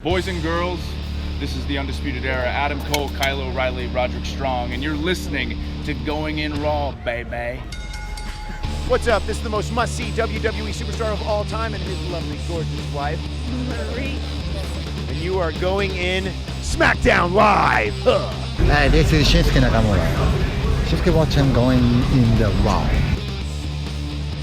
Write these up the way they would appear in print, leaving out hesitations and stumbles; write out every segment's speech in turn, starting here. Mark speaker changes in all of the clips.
Speaker 1: Boys and girls, this is the Undisputed Era. Adam Cole, Kyle O'Reilly, Roderick Strong, and you're listening to Going In Raw, baby.
Speaker 2: What's up? This is the most must-see WWE superstar of all time and his lovely, gorgeous wife, Marie. And you are going in Smackdown Live.
Speaker 3: Hi, this is Shinsuke Nakamura. Shinsuke watching Going In the Raw.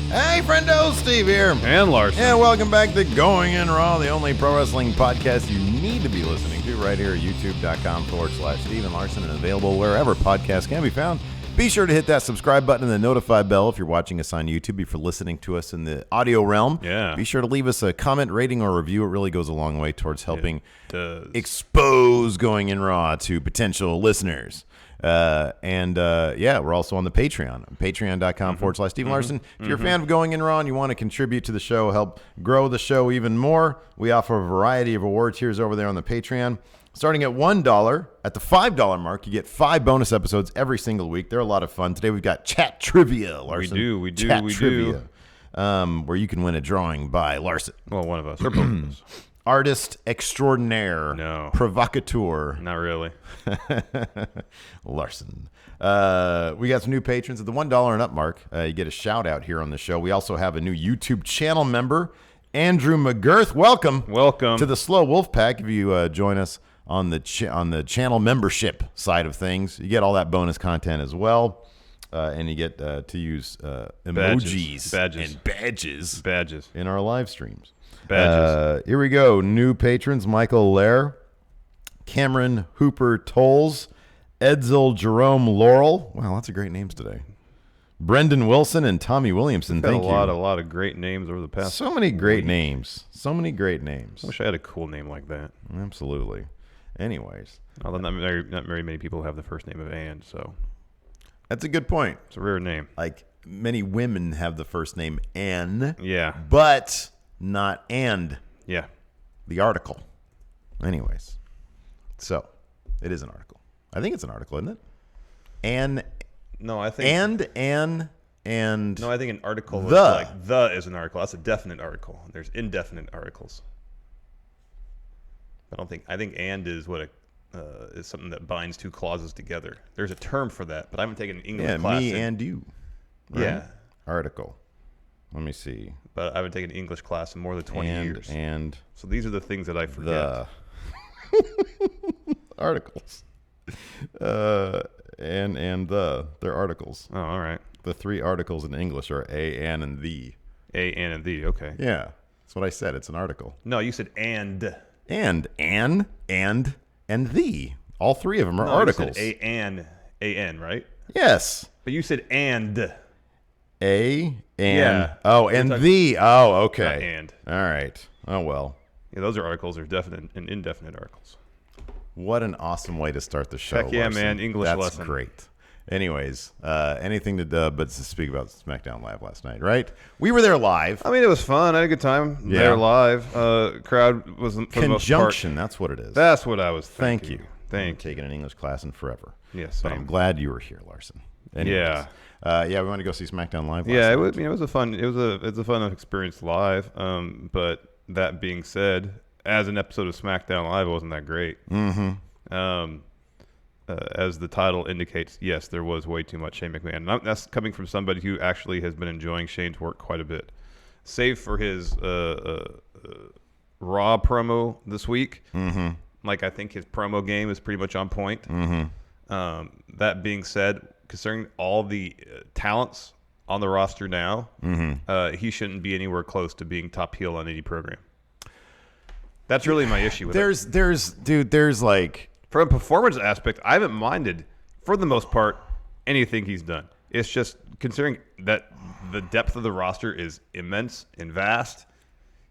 Speaker 4: Hey, friendo, Steve here.
Speaker 5: And Larson.
Speaker 4: And welcome back to Going In Raw, the only pro wrestling podcast you need to be listening to right here at youtube.com/Steve and Larson, and available wherever podcasts can be found. Be sure to hit that subscribe button and the notify bell if you're watching us on YouTube. If you're listening to us in the audio realm, be sure to leave us a comment, rating, or review. It really goes a long way towards helping expose Going In Raw to potential listeners. We're also on the Patreon, patreon.com/Steve Larson. If you're a fan of Going In Raw and you want to contribute to the show, help grow the show even more, we offer a variety of award tiers over there on the Patreon. Starting at $1, at the $5 mark, you get 5 bonus episodes every single week. They're a lot of fun. Today we've got Chat Trivia, Larson.
Speaker 5: We
Speaker 4: do.
Speaker 5: Trivia.
Speaker 4: Where you can win a drawing by Larson.
Speaker 5: Well, one of us. Or both of us.
Speaker 4: Artist extraordinaire.
Speaker 5: No.
Speaker 4: Provocateur.
Speaker 5: Not really.
Speaker 4: Larson. We got some new patrons at the $1 and up mark. You get a shout out here on the show. We also have a new YouTube channel member, Andrew McGirth. Welcome to the Slow Wolf Pack. If you join us on the channel membership side of things, you get all that bonus content as well. And you get to use emojis and badges in our live streams. Here we go. New patrons: Michael Lair, Cameron Hooper Tolles, Edsel Jerome Laurel. Wow, lots of great names today. Brendan Wilson and Tommy Williamson. Thank you.
Speaker 5: A lot of great names over the past.
Speaker 4: So many great names. I
Speaker 5: wish I had a cool name like that.
Speaker 4: Absolutely. Anyways,
Speaker 5: although not very many people have the first name of And, so
Speaker 4: that's a good point.
Speaker 5: It's a rare name.
Speaker 4: Like many women have the first name Ann.
Speaker 5: Yeah.
Speaker 4: But not and.
Speaker 5: Yeah.
Speaker 4: The article. Anyways. So, it is an article. I think it's an article, isn't it?
Speaker 5: No, I think.
Speaker 4: And.
Speaker 5: No, I think an article is like the is an article. That's a definite article. There's indefinite articles. I think and is what is something that binds two clauses together. There's a term for that, but I haven't taken an English class.
Speaker 4: Me and you. Right?
Speaker 5: Yeah.
Speaker 4: Article. Let me see.
Speaker 5: But I haven't taken an English class in more than 20 years.
Speaker 4: And
Speaker 5: so these are the things that I forget.
Speaker 4: Articles. They're articles.
Speaker 5: Oh, all right.
Speaker 4: The 3 articles in English are a, an, and the.
Speaker 5: A, an, and the. Okay.
Speaker 4: Yeah. That's what I said. It's an article.
Speaker 5: No, you said and.
Speaker 4: And the. All 3 of them are articles.
Speaker 5: You said an, right?
Speaker 4: Yes.
Speaker 5: But you said and.
Speaker 4: And.
Speaker 5: Yeah.
Speaker 4: Oh, and the. Oh, okay.
Speaker 5: And.
Speaker 4: All right. Oh, well.
Speaker 5: Yeah, those are articles. They're definite and indefinite articles.
Speaker 4: What an awesome way to start the show.
Speaker 5: Heck yeah,
Speaker 4: Larson.
Speaker 5: man. English
Speaker 4: That's
Speaker 5: lesson.
Speaker 4: Great. Anyways, anything but to speak about SmackDown Live last night, right? We were there live.
Speaker 5: I mean, it was fun. I had a good time there live. Crowd was for the most part.
Speaker 4: Conjunction, that's what it is.
Speaker 5: That's what I was thinking.
Speaker 4: Thank you.
Speaker 5: Thank you.
Speaker 4: Taking an English class in forever.
Speaker 5: Yes,
Speaker 4: but I'm glad you were here, Larson. Anyways, we want to go see SmackDown Live.
Speaker 5: It was a fun experience live. But that being said, as an episode of SmackDown Live, it wasn't that great. As the title indicates, yes, there was way too much Shane McMahon. And that's coming from somebody who actually has been enjoying Shane's work quite a bit. Save for his Raw promo this week. Like, I think his promo game is pretty much on point. That being said, considering all the talents on the roster now, he shouldn't be anywhere close to being top heel on any program. That's really my issue with it.
Speaker 4: There's like...
Speaker 5: From a performance aspect, I haven't minded, for the most part, anything he's done. It's just, considering that the depth of the roster is immense and vast,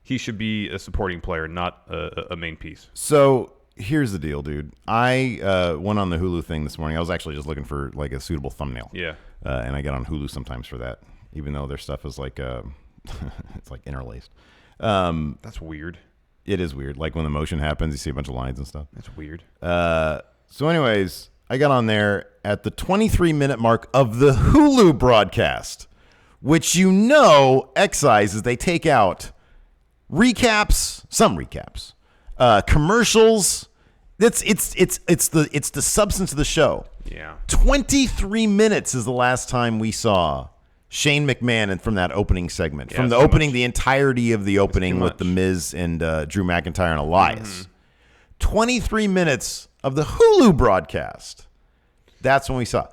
Speaker 5: he should be a supporting player, not a main piece.
Speaker 4: So, here's the deal, dude. I went on the Hulu thing this morning. I was actually just looking for like a suitable thumbnail.
Speaker 5: Yeah.
Speaker 4: And I get on Hulu sometimes for that, even though their stuff is like, it's like interlaced.
Speaker 5: That's weird.
Speaker 4: It is weird. Like when the motion happens, you see a bunch of lines and stuff.
Speaker 5: That's weird.
Speaker 4: So anyways, I got on there at the 23-minute mark of the Hulu broadcast, which excises. They take out some recaps, commercials. It's the substance of the show.
Speaker 5: Yeah.
Speaker 4: 23 minutes is the last time we saw Shane McMahon and from that opening segment.
Speaker 5: Yeah,
Speaker 4: from the opening, the entirety of the opening with The Miz and Drew McIntyre and Elias. 23 minutes of the Hulu broadcast. That's when we saw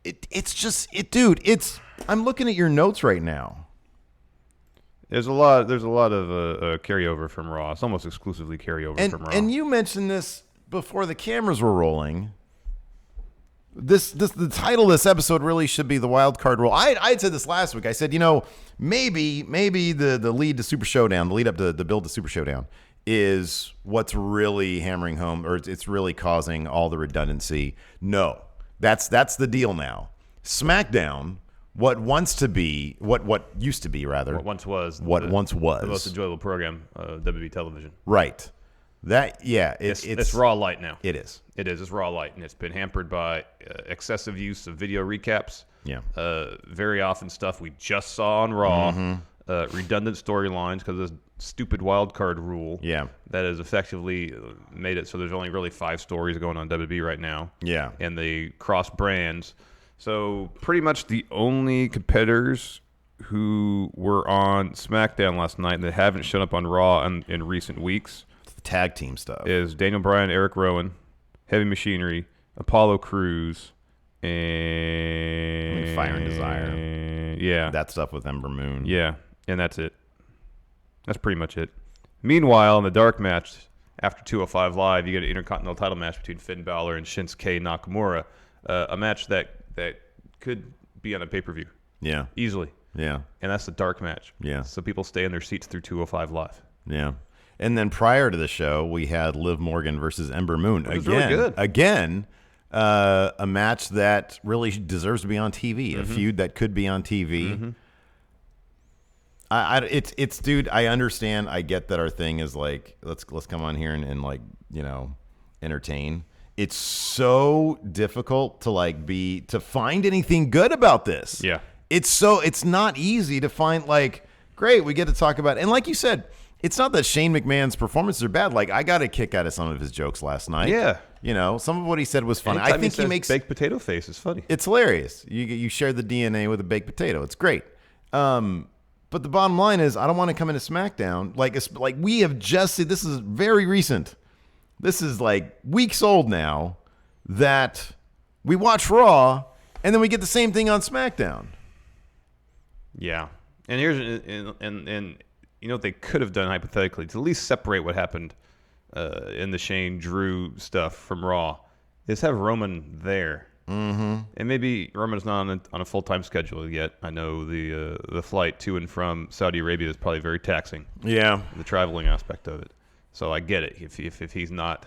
Speaker 4: it. It's I'm looking at your notes right now.
Speaker 5: There's a lot of carryover from Raw. It's almost exclusively carryover from Raw.
Speaker 4: And you mentioned this before the cameras were rolling. The title of this episode really should be the wild card rule. I had said this last week. I said, maybe the lead to Super Showdown, the lead up to the build to Super Showdown, is what's really hammering home, or it's really causing all the redundancy. No, that's the deal now. Smackdown, what used to be the
Speaker 5: most enjoyable program of WWE television.
Speaker 4: Right. It's
Speaker 5: Raw Light now.
Speaker 4: It is.
Speaker 5: It's Raw Light, and it's been hampered by excessive use of video recaps.
Speaker 4: Yeah.
Speaker 5: Very often stuff we just saw on Raw. Redundant storylines because of this stupid wild card rule.
Speaker 4: Yeah.
Speaker 5: That has effectively made it so there's only really 5 stories going on WWE right now.
Speaker 4: Yeah.
Speaker 5: And they cross brands. So pretty much the only competitors who were on SmackDown last night that haven't shown up on Raw in recent weeks,
Speaker 4: the tag team stuff,
Speaker 5: is Daniel Bryan, Eric Rowan, Heavy Machinery, Apollo Crews, and
Speaker 4: Fire and Desire.
Speaker 5: Yeah.
Speaker 4: That stuff with Ember Moon.
Speaker 5: Yeah. And that's it. That's pretty much it. Meanwhile, in the dark match, after 205 Live, you get an Intercontinental title match between Finn Balor and Shinsuke Nakamura. A match that could be on a pay-per-view.
Speaker 4: Yeah.
Speaker 5: Easily.
Speaker 4: Yeah.
Speaker 5: And that's the dark match.
Speaker 4: Yeah.
Speaker 5: So people stay in their seats through 205 Live.
Speaker 4: Yeah. And then prior to the show, we had Liv Morgan versus Ember Moon.
Speaker 5: It was really good.
Speaker 4: Again, a match that really deserves to be on TV. A feud that could be on TV. Dude, I understand. I get that our thing is like, let's come on here and entertain. It's so difficult to find anything good about this.
Speaker 5: Yeah.
Speaker 4: It's not easy to find great, we get to talk about, and like you said, it's not that Shane McMahon's performances are bad. I got a kick out of some of his jokes last night.
Speaker 5: Yeah.
Speaker 4: Some of what he said was funny.
Speaker 5: Anytime
Speaker 4: I think he makes
Speaker 5: baked potato face is funny.
Speaker 4: It's hilarious. You share the DNA with a baked potato. It's great. But the bottom line is, I don't want to come into SmackDown like we have just seen. This is very recent. This is weeks old now that we watch Raw and then we get the same thing on SmackDown.
Speaker 5: Yeah. And here's and what they could have done hypothetically to at least separate what happened in the Shane Drew stuff from Raw is have Roman there. Mm-hmm. And maybe Roman's not on a full-time schedule yet. I know the flight to and from Saudi Arabia is probably very taxing.
Speaker 4: Yeah.
Speaker 5: The traveling aspect of it. So I get it. If he's not,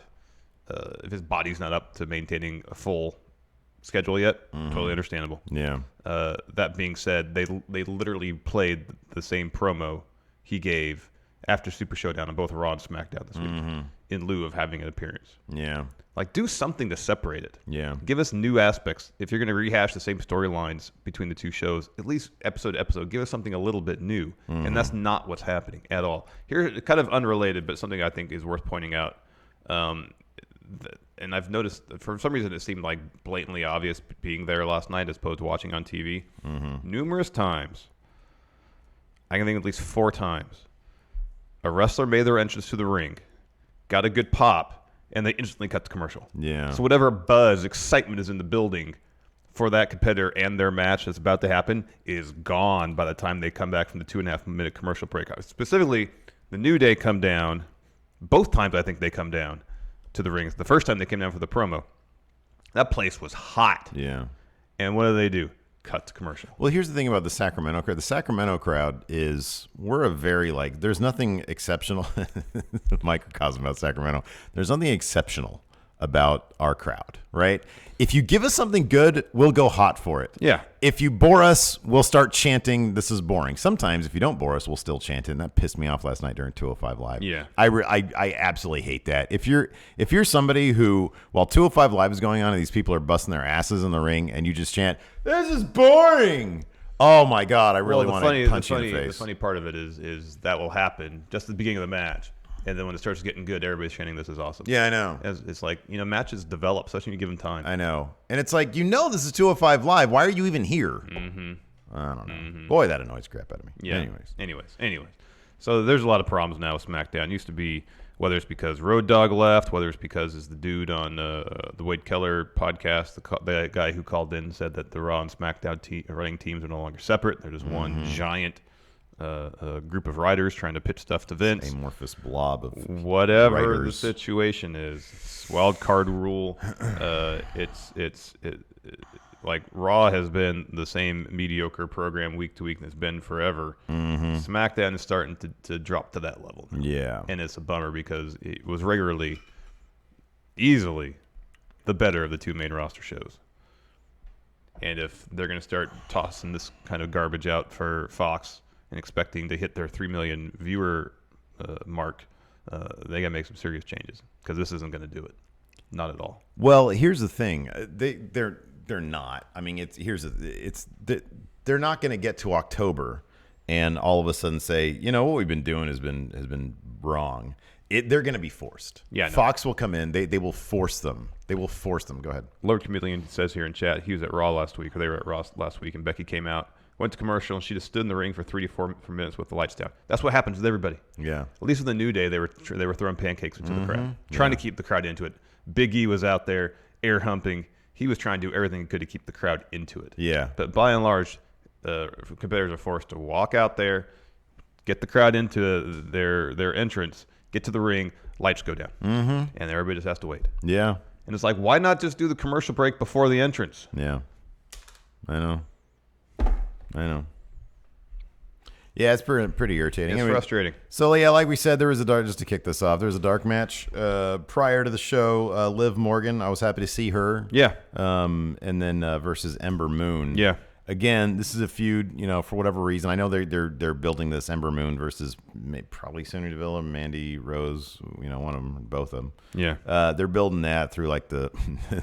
Speaker 5: if his body's not up to maintaining a full schedule yet, totally understandable.
Speaker 4: Yeah.
Speaker 5: That being said, they literally played the same promo he gave after Super Showdown on both Raw and SmackDown this week in lieu of having an appearance.
Speaker 4: Yeah.
Speaker 5: Do something to separate it.
Speaker 4: Yeah.
Speaker 5: Give us new aspects. If you're going to rehash the same storylines between the two shows, at least episode to episode, give us something a little bit new. And that's not what's happening at all. Here, kind of unrelated, but something I think is worth pointing out. And I've noticed, for some reason, it seemed blatantly obvious being there last night as opposed to watching on TV. Numerous times, I can think at least 4 times, a wrestler made their entrance to the ring, got a good pop, and they instantly cut the commercial.
Speaker 4: Yeah.
Speaker 5: So whatever buzz, excitement is in the building for that competitor and their match that's about to happen is gone by the time they come back from the 2.5-minute commercial break. Specifically, the New Day come down. Both times I think they come down to the ring. The first time they came down for the promo, that place was hot.
Speaker 4: Yeah.
Speaker 5: And what do? Cut to commercial.
Speaker 4: Well, here's the thing about the Sacramento crowd. The Sacramento crowd we're a very there's nothing exceptional. Microcosm about Sacramento. There's nothing exceptional about our crowd, right? If you give us something good, we'll go hot for it.
Speaker 5: Yeah.
Speaker 4: If you bore us, we'll start chanting, "This is boring." Sometimes, if you don't bore us, we'll still chant it, and that pissed me off last night during 205 Live.
Speaker 5: Yeah.
Speaker 4: I absolutely hate that. If you're somebody who, while 205 Live is going on and these people are busting their asses in the ring, and you just chant, "This is boring," oh my God, I really want to punch you in the face.
Speaker 5: The funny part of it is that will happen just at the beginning of the match. And then when it starts getting good, everybody's chanting, "This is awesome."
Speaker 4: Yeah, I know.
Speaker 5: It's like, matches develop, especially when you give them time.
Speaker 4: I know. And it's like, this is 205 Live. Why are you even here? Mm-hmm. I don't know. Boy, that annoys crap out of me.
Speaker 5: Yeah. Anyways. So there's a lot of problems now with SmackDown. It used to be, whether it's because Road Dogg left, whether it's because it's the dude on the Wade Keller podcast, the guy who called in and said that the Raw and SmackDown running teams are no longer separate. They're just one giant group of writers trying to pitch stuff to Vince.
Speaker 4: Amorphous blob of
Speaker 5: whatever
Speaker 4: writers.
Speaker 5: The situation is. Wild card rule. It's like Raw has been the same mediocre program week to week and it's been forever. SmackDown is starting to drop to that level now.
Speaker 4: Yeah.
Speaker 5: And it's a bummer because it was regularly, easily, the better of the two main roster shows. And if they're going to start tossing this kind of garbage out for Fox and expecting to hit their 3 million viewer mark, they got to make some serious changes because this isn't going to do it. Not at all.
Speaker 4: Well, here's the thing. They're not. I mean, they're not going to get to October and all of a sudden say, what we've been doing has been wrong. They're going to be forced.
Speaker 5: Yeah, no.
Speaker 4: Fox will come in. They will force them. They will force them. Go ahead.
Speaker 5: Lord Chameleon says here in chat, he was at Raw last week, or they were at Raw last week, and Becky came out, went to commercial, and she just stood in the ring for 3 to 4 minutes with the lights down. That's what happens with everybody.
Speaker 4: Yeah.
Speaker 5: At least with the New Day, they were throwing pancakes into the crowd, trying to keep the crowd into it. Big E was out there air humping. He was trying to do everything he could to keep the crowd into it.
Speaker 4: Yeah.
Speaker 5: But by and large, competitors are forced to walk out there, get the crowd into their entrance, get to the ring, lights go down, and everybody just has to wait.
Speaker 4: Yeah.
Speaker 5: And it's like, why not just do the commercial break before the entrance?
Speaker 4: Yeah. I know. Yeah, it's pretty irritating.
Speaker 5: It's frustrating.
Speaker 4: So, yeah, like we said, there was just to kick this off, there was a dark match prior to the show. Liv Morgan, I was happy to see her.
Speaker 5: Yeah.
Speaker 4: And then versus Ember Moon.
Speaker 5: Yeah.
Speaker 4: Again, this is a feud, for whatever reason. I know they're building this Ember Moon versus probably Sonya Deville or Mandy Rose, one of them, both of them.
Speaker 5: Yeah.
Speaker 4: They're building that through like the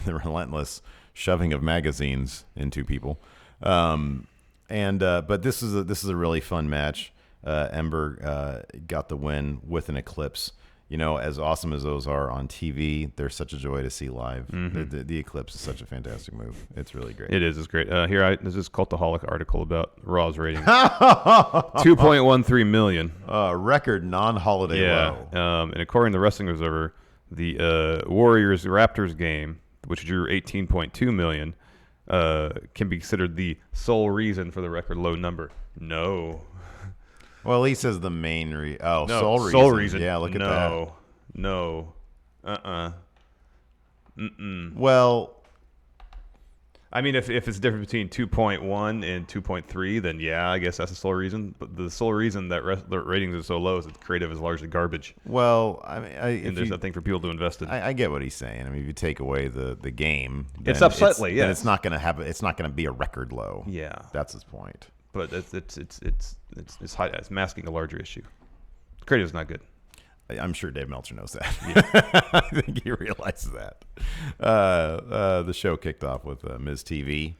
Speaker 4: the relentless shoving of magazines into people. But this is a really fun match. Ember got the win with an Eclipse. As awesome as those are on TV, they're such a joy to see live. The Eclipse is such a fantastic move. It's really great.
Speaker 5: It is. It's great. This is Cultaholic article about Raw's rating. 2.13 million.
Speaker 4: Record non-holiday low.
Speaker 5: And according to Wrestling Observer, the Warriors-Raptors game, which drew 18.2 million, can be considered the sole reason for the record low number. No.
Speaker 4: Well, he says the main sole reason. Yeah, look at that.
Speaker 5: No.
Speaker 4: Well,
Speaker 5: I mean, if it's different between 2.1 and 2.3, then yeah, I guess that's the sole reason. But the sole reason that the ratings are so low is that the creative is largely garbage.
Speaker 4: Well, I mean,
Speaker 5: and there's nothing for people to invest in.
Speaker 4: I get what he's saying. I mean, if you take away the game,
Speaker 5: it's up slightly.
Speaker 4: Then it's not going to be a record low.
Speaker 5: Yeah,
Speaker 4: that's his point.
Speaker 5: But it's masking a larger issue. The creative's not good.
Speaker 4: I'm sure Dave Meltzer knows that. Yeah. I think he realizes that. The show kicked off with Ms. TV,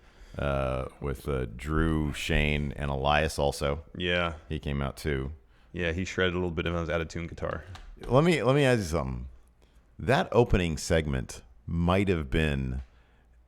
Speaker 4: with Drew, Shane, and Elias also.
Speaker 5: Yeah.
Speaker 4: He came out too.
Speaker 5: Yeah, he shredded a little bit of his out-of-tune guitar.
Speaker 4: Let me ask you something. That opening segment might have been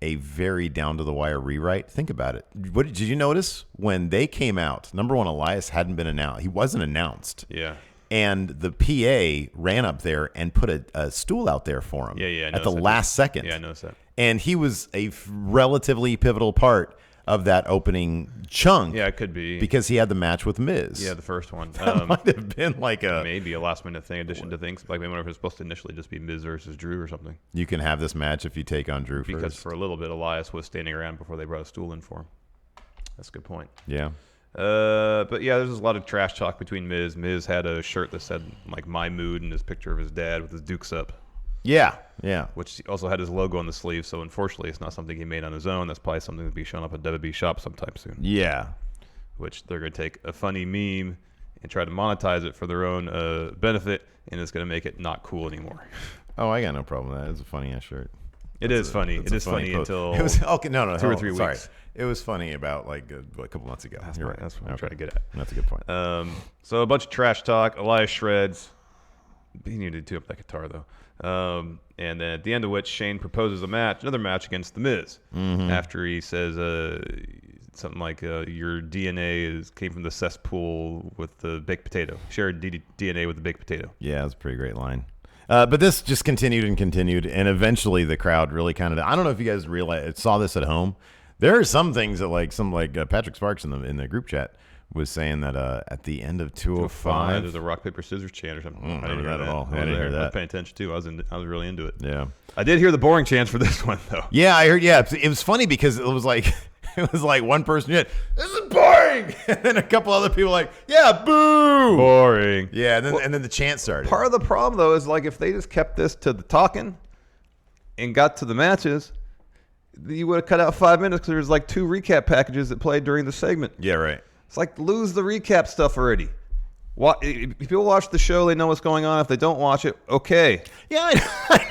Speaker 4: a very down-to-the-wire rewrite. Think about it. What did you notice? When they came out, number one, Elias hadn't been announced. He wasn't announced.
Speaker 5: Yeah.
Speaker 4: And the PA ran up there and put a stool out there for him.
Speaker 5: Yeah.
Speaker 4: At the last second.
Speaker 5: Yeah, I noticed that.
Speaker 4: And he was a relatively pivotal part of that opening chunk.
Speaker 5: Yeah, it could be.
Speaker 4: Because he had the match with Miz.
Speaker 5: Yeah, the first one.
Speaker 4: That might have been like
Speaker 5: maybe a last-minute thing, addition to things. Like maybe it was supposed to initially just be Miz versus Drew or something.
Speaker 4: You can have this match if you take on Drew
Speaker 5: because
Speaker 4: first.
Speaker 5: For a little bit, Elias was standing around before they brought a stool in for him. That's a good point.
Speaker 4: Yeah.
Speaker 5: But yeah, there's a lot of trash talk between Miz. Miz had a shirt that said like "My Mood" and his picture of his dad with his dukes up.
Speaker 4: Yeah.
Speaker 5: Which also had his logo on the sleeve. So unfortunately, it's not something he made on his own. That's probably something that'll be showing up at WWE shop sometime soon.
Speaker 4: Yeah.
Speaker 5: Which they're going to take a funny meme and try to monetize it for their own benefit, and it's going to make it not cool anymore.
Speaker 4: Oh, I got no problem with that. It's a funny ass shirt.
Speaker 5: It is funny. It is funny until
Speaker 4: it was okay. No,
Speaker 5: 2 or 3 weeks.
Speaker 4: Sorry. It was funny about like a couple months ago.
Speaker 5: That's right. That's what I'm trying to get at.
Speaker 4: That's a good point.
Speaker 5: So a bunch of trash talk. Elias shreds. He needed to tune up that guitar though. And then at the end of which Shane proposes another match against The Miz. After he says something like your DNA came from the cesspool with the baked potato. Shared DNA with the baked potato.
Speaker 4: Yeah, that's a pretty great line. But this just continued, and eventually the crowd really kind of. I don't know if you guys saw this at home. There are some things that Patrick Sparks in the group chat was saying that at the end of 205,
Speaker 5: there's a rock paper scissors chant or something.
Speaker 4: I didn't hear that at all. I didn't hear that.
Speaker 5: I was paying attention too. I was really into it.
Speaker 4: Yeah,
Speaker 5: I did hear the boring chants for this one though.
Speaker 4: Yeah, I heard. Yeah, it was funny because it was like one person said, "This is boring," and then a couple other people like, "Yeah, boo,
Speaker 5: boring."
Speaker 4: Yeah, and then the chant started.
Speaker 5: Part of the problem though is like if they just kept this to the talking and got to the matches, you would have cut out 5 minutes because there's like 2 recap packages that played during the segment.
Speaker 4: Yeah, right.
Speaker 5: It's like lose the recap stuff already. If people watch the show, they know what's going on. If they don't watch it, okay.
Speaker 4: Yeah, I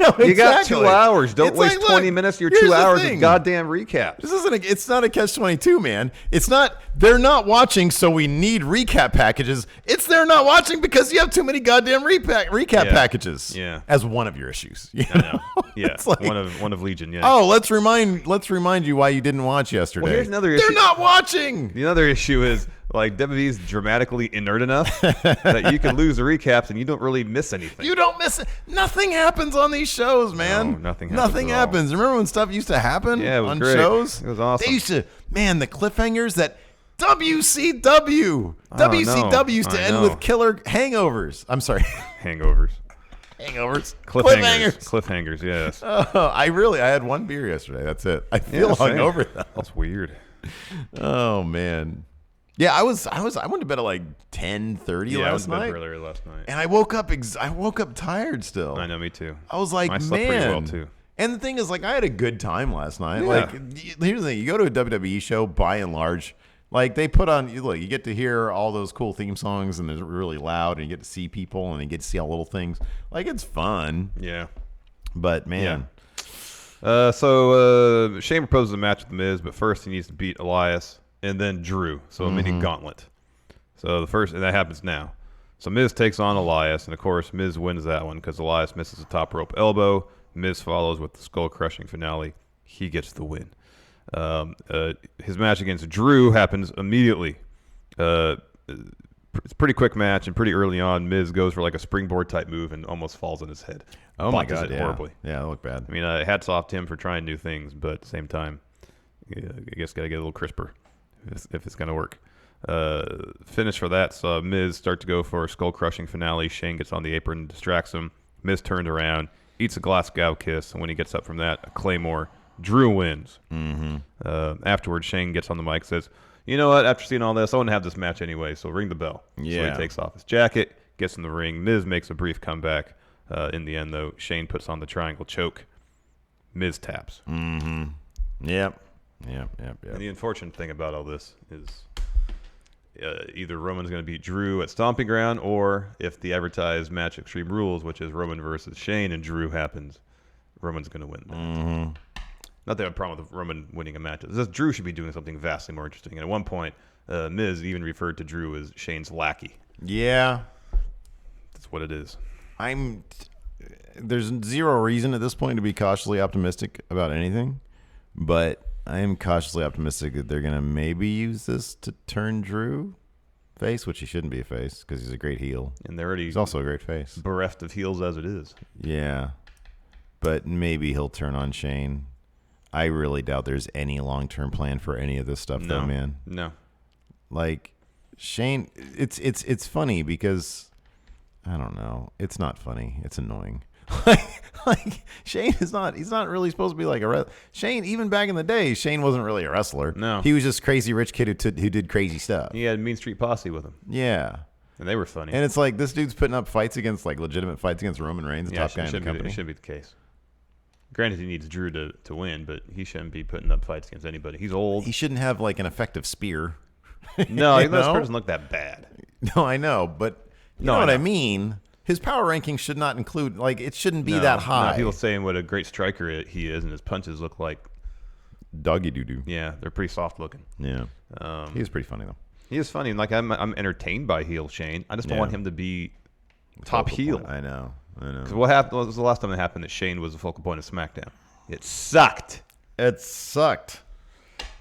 Speaker 4: know exactly.
Speaker 5: You got 2 hours. Don't waste 20 minutes of your 2 hours of goddamn recap.
Speaker 4: It's not a catch-22, man. It's not. They're not watching, so we need recap packages. It's they're not watching because you have too many goddamn recap packages.
Speaker 5: Yeah,
Speaker 4: as one of your issues.
Speaker 5: I know. Yeah, it's like, one of Legion. Yeah.
Speaker 4: Oh, let's remind you why you didn't watch yesterday.
Speaker 5: Well, here's another issue.
Speaker 4: They're not watching.
Speaker 5: The other issue is like WWE's dramatically inert enough that you can lose the recaps and you don't really miss anything.
Speaker 4: You don't miss it. Nothing happens on these shows, man.
Speaker 5: No, nothing happens.
Speaker 4: Nothing happens. Remember when stuff used to happen on
Speaker 5: great.
Speaker 4: shows?
Speaker 5: It was awesome.
Speaker 4: They used to, man, the cliffhangers that WCW used to end with killer hangovers. I'm sorry.
Speaker 5: Hangovers.
Speaker 4: Cliffhangers,
Speaker 5: yes.
Speaker 4: I had one beer yesterday. That's it. I feel hungover though.
Speaker 5: That's weird.
Speaker 4: Oh man. Yeah, I went to bed at like 10:30 last night.
Speaker 5: I went to bed earlier last night.
Speaker 4: And I woke up tired still.
Speaker 5: I know, me too.
Speaker 4: I was like,
Speaker 5: I slept pretty well too.
Speaker 4: And the thing is, like, I had a good time last night.
Speaker 5: Yeah.
Speaker 4: Like, here's the thing: you go to a WWE show, by and large, like they put on. Look, you get to hear all those cool theme songs, and they're really loud, and you get to see people, and you get to see all little things. Like, it's fun.
Speaker 5: Yeah.
Speaker 4: But man.
Speaker 5: Yeah. So Shane proposes a match with The Miz, but first he needs to beat Elias and then Drew. So a mini gauntlet. So and that happens now. So Miz takes on Elias, and of course Miz wins that one because Elias misses a top rope elbow. Miz follows with the skull crushing finale. He gets the win. His match against Drew happens immediately. It's a pretty quick match, and pretty early on, Miz goes for like a springboard type move and almost falls on his head.
Speaker 4: Oh my God!
Speaker 5: Horribly.
Speaker 4: Yeah, that looked bad.
Speaker 5: I mean, hats off to him for trying new things, but at the same time, I guess got to get a little crisper if it's gonna work. Finish for that. So Miz start to go for a skull crushing finale. Shane gets on the apron and distracts him. Miz turns around, eats a Glasgow kiss, and when he gets up from that, a Claymore. Drew wins. Afterwards, Shane gets on the mic, says, "You know what? After seeing all this, I want to have this match anyway. So ring the bell."
Speaker 4: Yeah.
Speaker 5: So he takes off his jacket, gets in the ring. Miz makes a brief comeback. In the end, though, Shane puts on the triangle choke. Miz taps.
Speaker 4: Yep.
Speaker 5: And the unfortunate thing about all this is either Roman's going to beat Drew at Stomping Ground, or if the advertised match Extreme Rules, which is Roman versus Shane and Drew, happens, Roman's going to win that. Not that I have a problem with Roman winning a match. It's just Drew should be doing something vastly more interesting. And at one point, Miz even referred to Drew as Shane's lackey.
Speaker 4: Yeah.
Speaker 5: That's what it is.
Speaker 4: There's zero reason at this point to be cautiously optimistic about anything, but I am cautiously optimistic that they're going to maybe use this to turn Drew face, which he shouldn't be a face because he's a great heel.
Speaker 5: And he's
Speaker 4: also a great face.
Speaker 5: Bereft of heels as it is.
Speaker 4: Yeah. But maybe he'll turn on Shane. I really doubt there's any long-term plan for any of this stuff, though, man.
Speaker 5: No.
Speaker 4: Like, Shane, it's funny because, I don't know. It's not funny. It's annoying. Like Shane he's not really supposed to be like a wrestler. Shane, even back in the day, Shane wasn't really a wrestler.
Speaker 5: No.
Speaker 4: He was just crazy rich kid who did crazy stuff.
Speaker 5: He had Mean Street Posse with him.
Speaker 4: Yeah.
Speaker 5: And they were funny.
Speaker 4: And it's like this dude's putting up fights against like legitimate fights against Roman Reigns, the top guy in the company.
Speaker 5: It shouldn't be the case. Granted, he needs Drew to win, but he shouldn't be putting up fights against anybody. He's old.
Speaker 4: He shouldn't have like an effective spear.
Speaker 5: No, this doesn't look that bad.
Speaker 4: No, I know, but you know what I mean. His power ranking should not include, like, it shouldn't be that high.
Speaker 5: No, people saying what a great striker he is, and his punches look like
Speaker 4: doggy doo-doo.
Speaker 5: Yeah, they're pretty soft looking.
Speaker 4: Yeah, he is pretty funny though.
Speaker 5: He is funny, and like I'm entertained by heel Shane. I just don't want him to be top heel.
Speaker 4: I know.
Speaker 5: Because what happened? What was the last time it happened that Shane was the focal point of SmackDown? It sucked.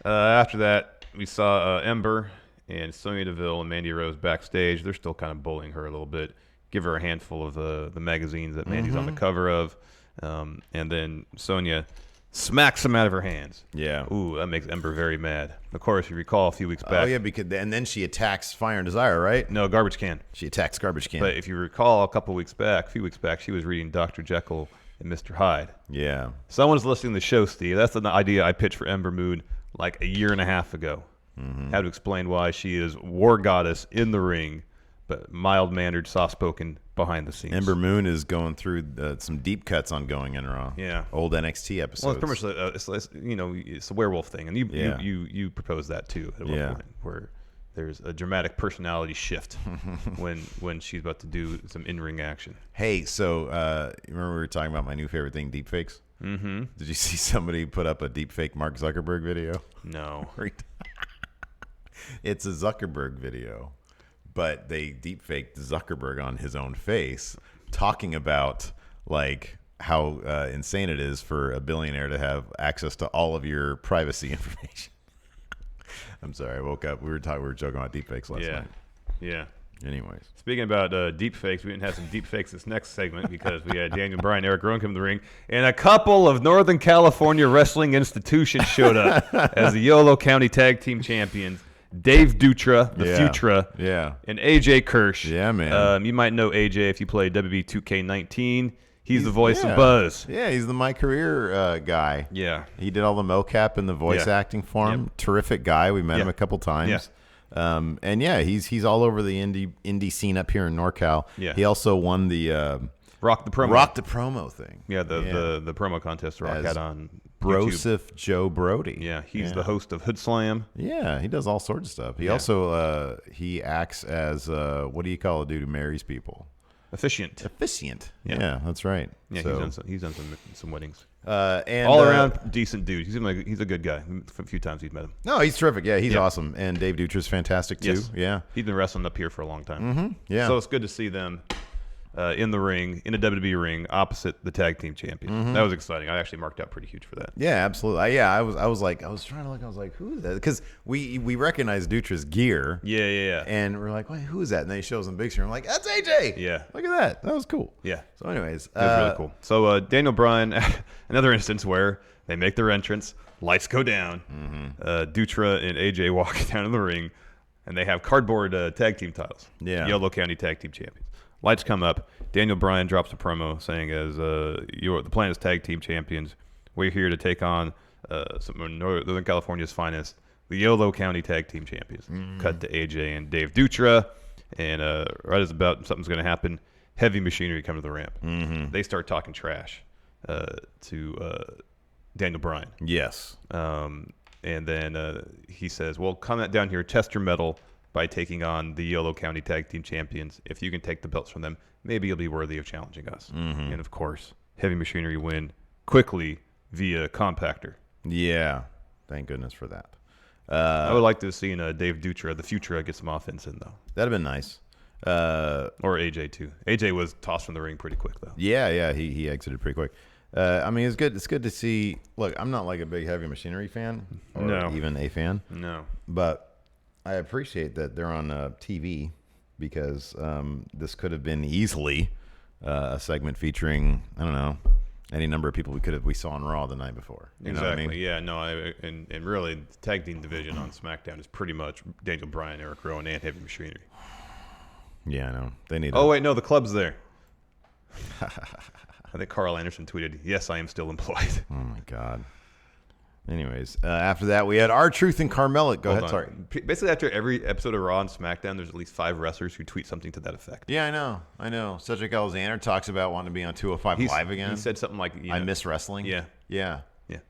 Speaker 5: After that, we saw Ember and Sonya Deville and Mandy Rose backstage. They're still kind of bullying her a little bit. Give her a handful of the magazines that Mandy's on the cover of. And then Sonya smacks them out of her hands.
Speaker 4: Yeah.
Speaker 5: Ooh, that makes Ember very mad. Of course, if you recall a few weeks back.
Speaker 4: Oh, yeah, and then she attacks Fire and Desire, right?
Speaker 5: No, Garbage Can.
Speaker 4: She attacks Garbage Can.
Speaker 5: But if you recall a few weeks back, she was reading Dr. Jekyll and Mr. Hyde.
Speaker 4: Yeah.
Speaker 5: Someone's listening to the show, Steve. That's the idea I pitched for Ember Moon like a year and a half ago. Had to explain why she is war goddess in the ring, but mild-mannered, soft-spoken behind the scenes.
Speaker 4: Ember Moon is going through some deep cuts on Going in Raw.
Speaker 5: Yeah.
Speaker 4: Old NXT episodes.
Speaker 5: Well, it's pretty much it's a werewolf thing, and you proposed that too at one point, where there's a dramatic personality shift when she's about to do some in-ring action.
Speaker 4: Hey, so remember we were talking about my new favorite thing, deepfakes? Mm-hmm. Did you see somebody put up a deepfake Mark Zuckerberg video?
Speaker 5: No.
Speaker 4: It's a Zuckerberg video, but they deepfaked Zuckerberg on his own face, talking about like how insane it is for a billionaire to have access to all of your privacy information. I'm sorry, I woke up. We were joking about deepfakes last night.
Speaker 5: Yeah.
Speaker 4: Anyways,
Speaker 5: speaking about deepfakes, we didn't have some deepfakes this next segment because we had Daniel Bryan, Eric Rowan come to the ring, and a couple of Northern California wrestling institutions showed up as the Yolo County Tag Team Champions. Dave Dutra, the Futura, and AJ Kirsch.
Speaker 4: Yeah, man.
Speaker 5: You might know AJ if you play WWE 2K19. He's the voice of Buzz.
Speaker 4: Yeah, he's the My Career guy.
Speaker 5: Yeah.
Speaker 4: He did all the mocap and the voice acting for him. Yep. Terrific guy. We met him a couple times. Yeah. And yeah, he's all over the indie scene up here in NorCal. Yeah. He also won the
Speaker 5: Rock the
Speaker 4: Promo thing.
Speaker 5: Yeah, the promo contest Rock had on
Speaker 4: Broseph Joe Brody.
Speaker 5: Yeah, he's the host of Hood Slam.
Speaker 4: Yeah, he does all sorts of stuff. He also he acts as what do you call a dude who marries people?
Speaker 5: Officiant.
Speaker 4: Yeah, that's right.
Speaker 5: Yeah,
Speaker 4: so,
Speaker 5: he's done some weddings.
Speaker 4: And
Speaker 5: all around decent dude. He's a good guy. A few times he's met him.
Speaker 4: No, he's terrific. Yeah, he's awesome. And Dave Dutra's fantastic too.
Speaker 5: Yes.
Speaker 4: Yeah,
Speaker 5: he's been wrestling up here for a long time.
Speaker 4: Mm-hmm. Yeah,
Speaker 5: so it's good to see them in the ring, in a WWE ring, opposite the tag team champions. Mm-hmm. That was exciting. I actually marked out pretty huge for that.
Speaker 4: Yeah, absolutely. I was trying to look. I was like, who is that? Because we recognize Dutra's gear.
Speaker 5: Yeah.
Speaker 4: And we're like, wait, who is that? And then he shows him big screen. I'm like, that's AJ.
Speaker 5: Yeah.
Speaker 4: Look at that. That was cool.
Speaker 5: Yeah.
Speaker 4: So, anyways,
Speaker 5: it was really cool. So Daniel Bryan, another instance where they make their entrance, lights go down, Dutra and AJ walk down in the ring, and they have cardboard tag team titles. Yeah. Yolo County Tag Team Champions. Lights come up. Daniel Bryan drops a promo saying, "As the plan is tag team champions, we're here to take on some of Northern California's finest, the Yolo County Tag Team Champions." Cut to AJ and Dave Dutra, and right as about something's going to happen, Heavy Machinery come to the ramp. They start talking trash to Daniel Bryan.
Speaker 4: Yes.
Speaker 5: And then he says, "Well, come down here, test your mettle by taking on the Yolo County Tag Team Champions. If you can take the belts from them, maybe you'll be worthy of challenging us." And of course, Heavy Machinery win quickly via compactor.
Speaker 4: Yeah, thank goodness for that.
Speaker 5: I would like to have seen Dave Dutra, the Futura, get some offense in though.
Speaker 4: That'd have been nice.
Speaker 5: Or AJ too. AJ was tossed from the ring pretty quick though.
Speaker 4: Yeah, he exited pretty quick. I mean, it's good. It's good to see. Look, I'm not like a big Heavy Machinery fan, or even a fan.
Speaker 5: No,
Speaker 4: but I appreciate that they're on TV because this could have been easily a segment featuring, I don't know, any number of people we saw on Raw the night before. You know what I mean?
Speaker 5: Yeah. No. And really, the tag team division on SmackDown is pretty much Daniel Bryan, Eric Rowan, and Heavy Machinery.
Speaker 4: Yeah, I know. They need.
Speaker 5: Oh wait, no, the club's there. I think Carl Anderson tweeted, "Yes, I am still employed."
Speaker 4: Oh my God. Anyways, after that, we had R-Truth and Carmella. Go ahead. Sorry.
Speaker 5: Basically, after every episode of Raw and SmackDown, there's at least 5 wrestlers who tweet something to that effect.
Speaker 4: Yeah, I know. Cedric Alexander talks about wanting to be on 205 Live again.
Speaker 5: He said something like,
Speaker 4: I miss wrestling. Yeah,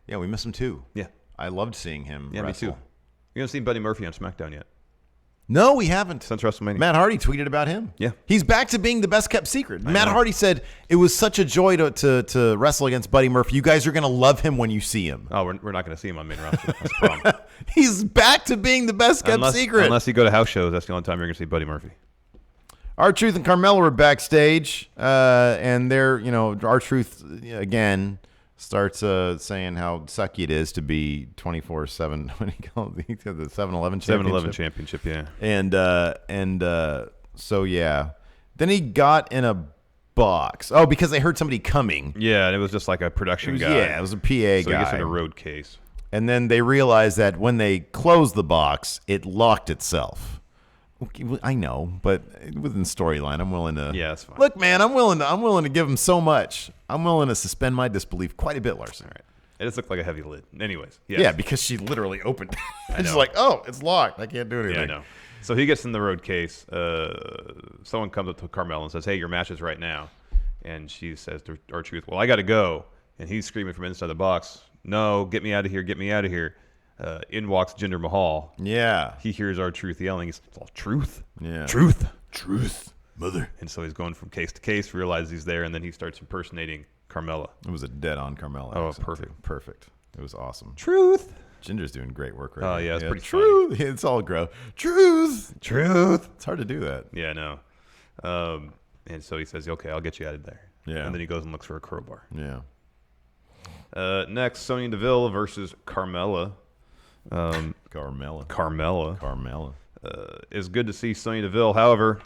Speaker 4: we miss him too.
Speaker 5: Yeah.
Speaker 4: I loved seeing him wrestle.
Speaker 5: Me too. You haven't seen Buddy Murphy on SmackDown yet?
Speaker 4: No, we haven't.
Speaker 5: Since WrestleMania.
Speaker 4: Matt Hardy tweeted about him.
Speaker 5: Yeah.
Speaker 4: He's back to being the best kept secret. Matt Hardy said it was such a joy to wrestle against Buddy Murphy. You guys are going to love him when you see him.
Speaker 5: Oh, we're not going to see him on main roster. That's the problem.
Speaker 4: He's back to being the best kept secret.
Speaker 5: Unless you go to house shows, that's the only time you're going to see Buddy Murphy.
Speaker 4: R-Truth and Carmella were backstage, and they're, R-Truth, again, starts saying how sucky it is to be 24/7. What do you call it? The 7-Eleven championship.
Speaker 5: 7-Eleven championship, yeah.
Speaker 4: And so, yeah. Then he got in a box. Oh, because they heard somebody coming.
Speaker 5: Yeah, and it was just like a production guy.
Speaker 4: Yeah, it was a PA guy.
Speaker 5: So he gets in a road case.
Speaker 4: And then they realized that when they closed the box, it locked itself. Okay, I know, but within storyline, I'm willing to.
Speaker 5: Yeah, that's fine.
Speaker 4: Look, man, I'm willing to give him so much. I'm willing to suspend my disbelief quite a bit, Larson.
Speaker 5: All right. It just looked like a heavy lid. Anyways, yes.
Speaker 4: Yeah, because she literally opened. It's like, oh, it's locked. I can't do anything.
Speaker 5: Yeah, I know. So he gets in the road case. Someone comes up to Carmella and says, "Hey, your match is right now," and she says to R-Truth, "Well, I got to go," and he's screaming from inside the box, "No, get me out of here! Get me out of here!" In walks Jinder Mahal.
Speaker 4: Yeah.
Speaker 5: He hears R-Truth yelling. It's all truth.
Speaker 4: Yeah.
Speaker 5: Truth,
Speaker 4: mother.
Speaker 5: And so he's going from case to case, realizes he's there, and then he starts impersonating Carmella.
Speaker 4: It was a dead-on Carmella.
Speaker 5: Oh,
Speaker 4: accent,
Speaker 5: perfect.
Speaker 4: too. Perfect. It was awesome.
Speaker 5: Truth.
Speaker 4: Ginger's doing great work right
Speaker 5: Oh,
Speaker 4: now.
Speaker 5: yeah, it's pretty
Speaker 4: truth. It's all grow. Truth.
Speaker 5: Truth.
Speaker 4: It's hard to do that.
Speaker 5: Yeah, I know. And so he says, "Okay, I'll get you out of there."
Speaker 4: Yeah.
Speaker 5: And then he goes and looks for a crowbar.
Speaker 4: Yeah.
Speaker 5: Next, Sonya Deville versus Carmella.
Speaker 4: Carmella.
Speaker 5: It's good to see Sonya Deville. However,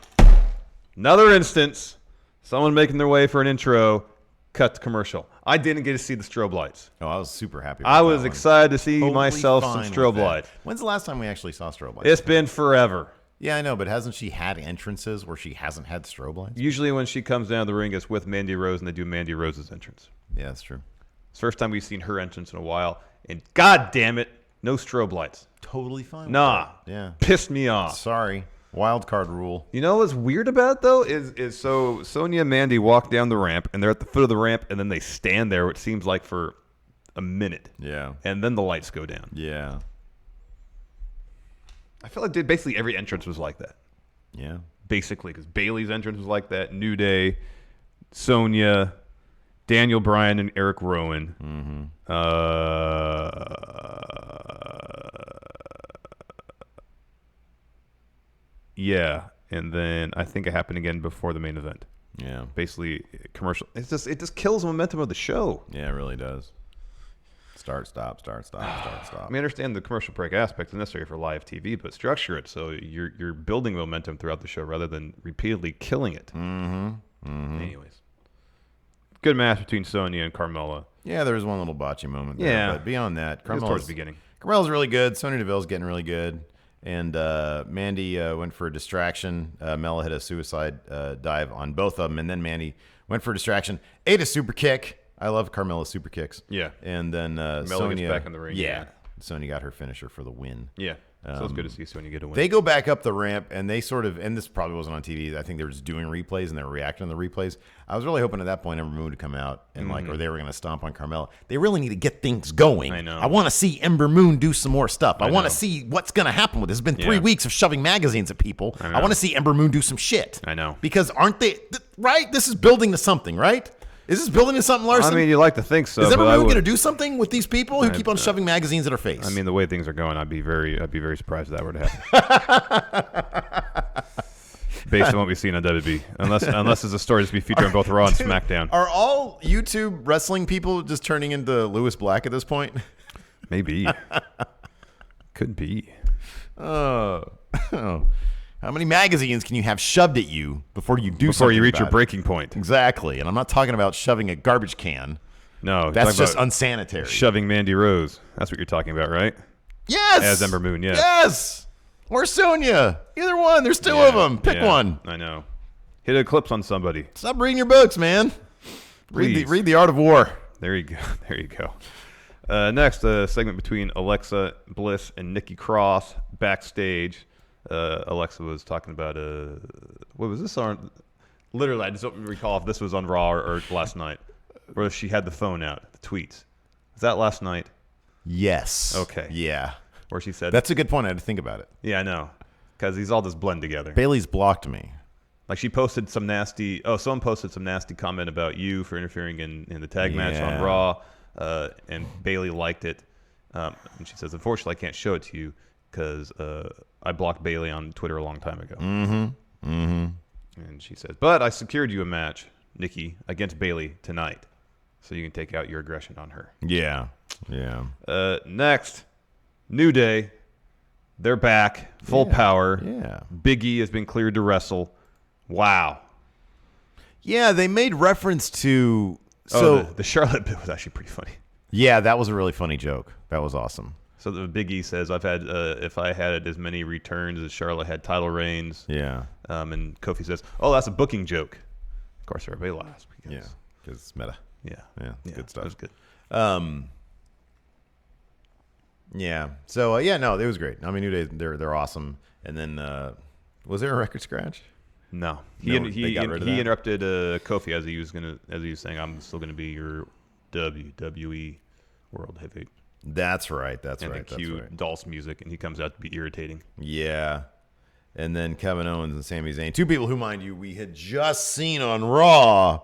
Speaker 5: another instance, someone making their way for an intro, cut to commercial. I didn't get to see the strobe lights.
Speaker 4: Oh, I was super happy about
Speaker 5: I
Speaker 4: that
Speaker 5: was
Speaker 4: one.
Speaker 5: excited to see
Speaker 4: Totally
Speaker 5: myself
Speaker 4: fine
Speaker 5: some
Speaker 4: with
Speaker 5: strobe
Speaker 4: that.
Speaker 5: lights.
Speaker 4: When's the last time we actually saw strobe lights?
Speaker 5: It's been forever.
Speaker 4: Yeah, I know, but hasn't she had entrances where she hasn't had strobe lights?
Speaker 5: Usually when she comes down the ring, it's with Mandy Rose, and they do Mandy Rose's entrance.
Speaker 4: Yeah, that's true.
Speaker 5: It's the first time we've seen her entrance in a while, and god damn it, no strobe lights.
Speaker 4: Totally fine with
Speaker 5: Nah.
Speaker 4: that. Yeah.
Speaker 5: Pissed me off.
Speaker 4: Sorry. Wild card rule.
Speaker 5: You know what's weird about it, though, is so Sonya and Mandy walk down the ramp, and they're at the foot of the ramp, and then they stand there, it seems like for a minute.
Speaker 4: Yeah.
Speaker 5: And then the lights go down.
Speaker 4: Yeah.
Speaker 5: I feel like basically every entrance was like that.
Speaker 4: Yeah.
Speaker 5: Basically, because Bailey's entrance was like that. New Day, Sonya, Daniel Bryan, and Eric Rowan.
Speaker 4: Mm-hmm.
Speaker 5: Yeah, and then I think it happened again before the main event.
Speaker 4: Yeah.
Speaker 5: Basically, commercial. It just kills the momentum of the show.
Speaker 4: Yeah, it really does. Start, stop.
Speaker 5: I mean, I understand the commercial break aspect is necessary for live TV, but structure it so you're building momentum throughout the show rather than repeatedly killing it. Anyways, good match between Sonya and Carmella.
Speaker 4: Yeah, there was one little botchy moment there.
Speaker 5: Yeah.
Speaker 4: But beyond that,
Speaker 5: It was towards the beginning.
Speaker 4: Carmella's really good. Sonya Deville's getting really good. And Mandy went for a distraction. Mella hit a suicide dive on both of them. And then Mandy went for a distraction, ate a super kick. I love Carmella's super kicks.
Speaker 5: Yeah.
Speaker 4: And then
Speaker 5: Mella gets back in the ring.
Speaker 4: Yeah. Sonya got her finisher for the win.
Speaker 5: Yeah. So it's good to see Sonya get a win.
Speaker 4: They go back up the ramp, and they sort of, and this probably wasn't on TV. I think they were just doing replays, and they were reacting to the replays. I was really hoping at that point Ember Moon would come out, and or they were going to stomp on Carmella. They really need to get things going.
Speaker 5: I know.
Speaker 4: I want to see Ember Moon do some more stuff. I want
Speaker 5: know.
Speaker 4: to see what's going to happen with this. It's been 3 weeks of shoving magazines at people. I want to see Ember Moon do some shit.
Speaker 5: I know.
Speaker 4: Because aren't they, right? This is building to something, right? Is this building to something, Larson?
Speaker 5: I mean, you like to think so.
Speaker 4: Is Ember
Speaker 5: but
Speaker 4: Moon going to do something with these people who keep on shoving magazines at her face?
Speaker 5: I mean, the way things are going, I'd be very surprised if that were to happen. Based on what we've seen on WWE, unless there's a story to be featured on both Raw and SmackDown.
Speaker 4: Are all YouTube wrestling people just turning into Lewis Black at this point?
Speaker 5: Maybe. Could be.
Speaker 4: Oh. How many magazines can you have shoved at you before you do something
Speaker 5: Before you reach your
Speaker 4: about it?
Speaker 5: breaking point.
Speaker 4: Exactly. And I'm not talking about shoving a garbage can.
Speaker 5: No.
Speaker 4: That's just
Speaker 5: about
Speaker 4: unsanitary.
Speaker 5: shoving Mandy Rose. That's what you're talking about, right?
Speaker 4: Yes.
Speaker 5: As Ember Moon, yeah.
Speaker 4: Yes. Or Sonya. Either one. There's two of them. Pick one.
Speaker 5: I know. Hit a clips on somebody.
Speaker 4: Stop reading your books, man.
Speaker 5: Please.
Speaker 4: Read the Art of War.
Speaker 5: There you go. There you go. Next, a segment between Alexa Bliss and Nikki Cross backstage. Alexa was talking about what was this on? Literally, I just don't recall if this was on Raw or last night, where she had the phone out, the tweets. Was that last night?
Speaker 4: Yes.
Speaker 5: Okay.
Speaker 4: Yeah.
Speaker 5: Where she said,
Speaker 4: That's a good point. I had to think about it.
Speaker 5: "Yeah, I know," because these all just blend together.
Speaker 4: Bailey's blocked me.
Speaker 5: Like she posted some nasty. Oh, someone posted some nasty comment about you for interfering in the tag match on
Speaker 4: Yeah.
Speaker 5: Raw, and Bailey liked it. And she says, "Unfortunately, I can't show it to you because I blocked Bailey on Twitter a long time ago." And she says, but I secured you a match, Nikki, against Bailey tonight, so you can take out your aggression on her.
Speaker 4: Yeah.
Speaker 5: Next, New Day. They're back, full power.
Speaker 4: Yeah.
Speaker 5: Big E has been cleared to wrestle. Wow.
Speaker 4: Yeah, they made reference to...
Speaker 5: the Charlotte bit was actually pretty funny.
Speaker 4: Yeah, that was a really funny joke. That was awesome.
Speaker 5: So the Big E says, I've had, if I had as many returns as Charlotte had title reigns.
Speaker 4: Yeah.
Speaker 5: And Kofi says, oh, that's a booking joke. Of course, everybody laughs.
Speaker 4: Because it's meta.
Speaker 5: Yeah.
Speaker 4: It's good stuff.
Speaker 5: That was good.
Speaker 4: Yeah. So, no, it was great. I mean, New Day, they're awesome. And then, was there a record scratch?
Speaker 5: No.
Speaker 4: He
Speaker 5: interrupted Kofi as he was saying, I'm still going to be your WWE World Heavyweight.
Speaker 4: That's right.
Speaker 5: And cue Dolph's music, and he comes out to be irritating.
Speaker 4: Yeah. And then Kevin Owens and Sami Zayn, two people who, mind you, we had just seen on Raw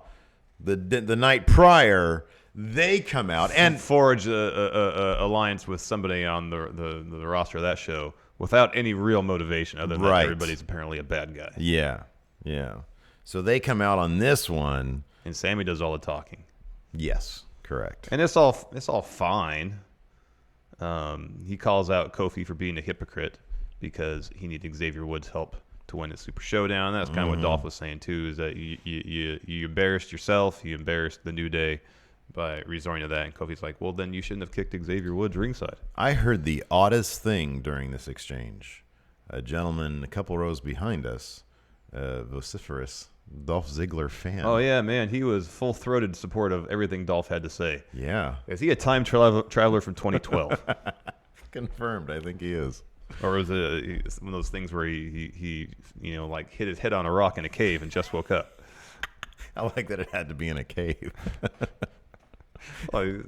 Speaker 4: the night prior. They come out and
Speaker 5: forge a alliance with somebody on the roster of that show without any real motivation other than that everybody's apparently a bad guy.
Speaker 4: Yeah. So they come out on this one,
Speaker 5: and Sammy does all the talking.
Speaker 4: Yes, correct.
Speaker 5: And it's all fine. He calls out Kofi for being a hypocrite because he needed Xavier Woods' help to win the Super Showdown. That's kind of what Dolph was saying too, is that you embarrassed yourself, you embarrassed the New Day by resorting to that. And Kofi's like, well, then you shouldn't have kicked Xavier Woods ringside.
Speaker 4: I heard the oddest thing during this exchange. A gentleman a couple rows behind us, vociferous Dolph Ziggler fan.
Speaker 5: Oh, yeah, man. He was full-throated support of everything Dolph had to say.
Speaker 4: Yeah.
Speaker 5: Is he a time traveler from 2012?
Speaker 4: Confirmed. I think he is.
Speaker 5: Or was it one of those things where he like hit his head on a rock in a cave and just woke up?
Speaker 4: I like that it had to be in a cave.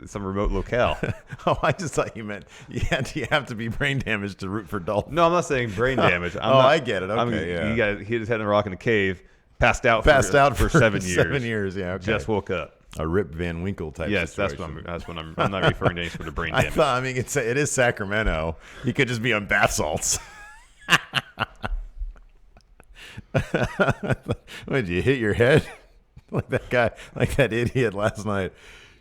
Speaker 5: Some remote locale.
Speaker 4: Oh, I just thought you meant you have to be brain damaged to root for Dolph.
Speaker 5: No, I'm not saying brain damage.
Speaker 4: I get it. Okay,
Speaker 5: He got hit his head on a rock in a cave, passed out for 7 years.
Speaker 4: 7 years, yeah. Okay.
Speaker 5: Just woke up.
Speaker 4: A Rip Van Winkle type.
Speaker 5: Yes,
Speaker 4: situation.
Speaker 5: that's what I'm not referring to any sort of brain damage.
Speaker 4: I mean, it is Sacramento. He could just be on bath salts. What, did you hit your head like that guy, like that idiot last night?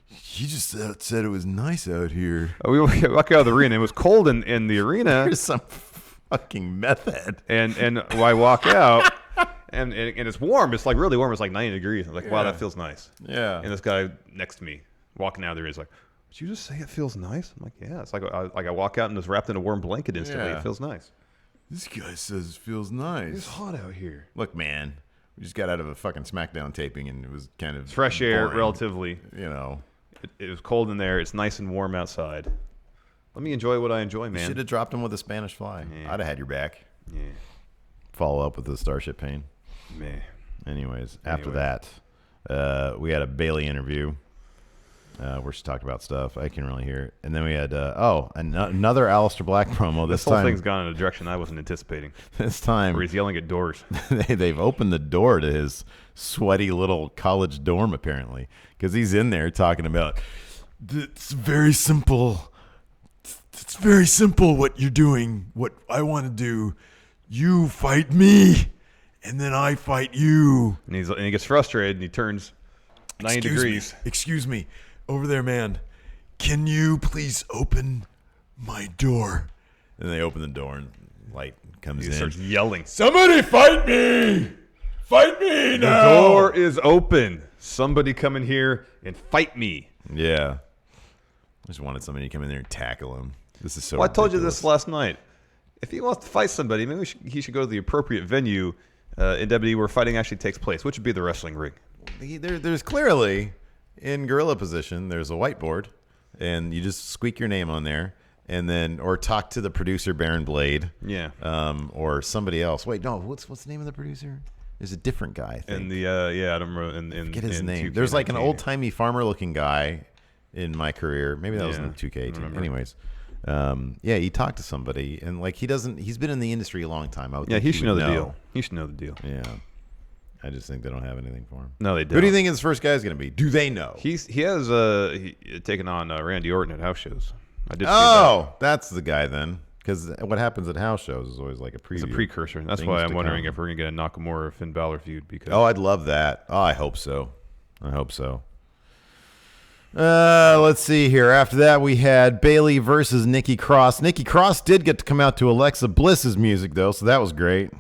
Speaker 4: He just said it was nice out here.
Speaker 5: We walk out of the arena. It was cold in the arena.
Speaker 4: There's some fucking meth head.
Speaker 5: And I walk out, and it's warm. It's like really warm. It's like 90 degrees. I'm like, wow, that feels nice.
Speaker 4: Yeah.
Speaker 5: And this guy next to me walking out of the arena is like, did you just say it feels nice? I'm like, yeah. It's like I walk out and just wrapped in a warm blanket instantly.
Speaker 4: Yeah.
Speaker 5: It feels nice.
Speaker 4: This guy says it feels nice.
Speaker 5: It's hot out here.
Speaker 4: Look, man, we just got out of a fucking Smackdown taping, and it was kind of
Speaker 5: fresh air,
Speaker 4: boring,
Speaker 5: relatively.
Speaker 4: You know.
Speaker 5: It was cold in there. It's nice and warm outside. Let me enjoy what I enjoy, man.
Speaker 4: You should have dropped him with a Spanish Fly.
Speaker 5: Yeah.
Speaker 4: I'd have had your back.
Speaker 5: Yeah.
Speaker 4: Follow up with the Starship Pain.
Speaker 5: Man.
Speaker 4: Anyways, after that, we had a Bailey interview where she talked about stuff. I can really hear it. And then we had, another Aleister Black promo. This
Speaker 5: whole
Speaker 4: time,
Speaker 5: thing's gone in a direction I wasn't anticipating.
Speaker 4: This time.
Speaker 5: Where he's yelling at doors.
Speaker 4: They've opened the door to his sweaty little college dorm, apparently. Because he's in there talking about, it's very simple. It's very simple what you're doing, what I want to do. You fight me, and then I fight you.
Speaker 5: And he gets frustrated, and he turns 90 degrees.
Speaker 4: Excuse me. Over there, man. Can you please open my door? And they open the door, and light comes in.
Speaker 5: He starts yelling.
Speaker 4: Somebody fight me! Fight me now!
Speaker 5: The door is open. Somebody come in here and fight me.
Speaker 4: Yeah. I just wanted somebody to come in there and tackle him. This is so
Speaker 5: Well, I told you
Speaker 4: ridiculous.
Speaker 5: this last night. If he wants to fight somebody, maybe he should go to the appropriate venue in WWE where fighting actually takes place, which would be the wrestling ring.
Speaker 4: There's clearly, in gorilla position, there's a whiteboard, and you just squeak your name on there, and then, or talk to the producer, Baron Blade.
Speaker 5: Yeah.
Speaker 4: Or somebody else. Wait, no, what's the name of the producer? There's a different guy, I think.
Speaker 5: And I don't remember.
Speaker 4: Get his name. There's like an old-timey farmer-looking guy in my career. Maybe that was in the 2K team. Anyways. He talked to somebody, and like he's been in the industry a long time.
Speaker 5: He should know the deal. He should know the deal.
Speaker 4: Yeah. I just think they don't have anything for him.
Speaker 5: No, they don't.
Speaker 4: Who do you think his first guy is going to be? Do they know?
Speaker 5: He has taken on Randy Orton at house shows. I did see that.
Speaker 4: Oh, that's the guy then. Because what happens at house shows is always like a preview.
Speaker 5: It's a precursor. That's why I'm wondering if we're going to get a Nakamura Finn Balor feud. Because
Speaker 4: I'd love that. Oh, I hope so. Let's see here. After that, we had Bayley versus Nikki Cross. Nikki Cross did get to come out to Alexa Bliss's music, though, so that was great.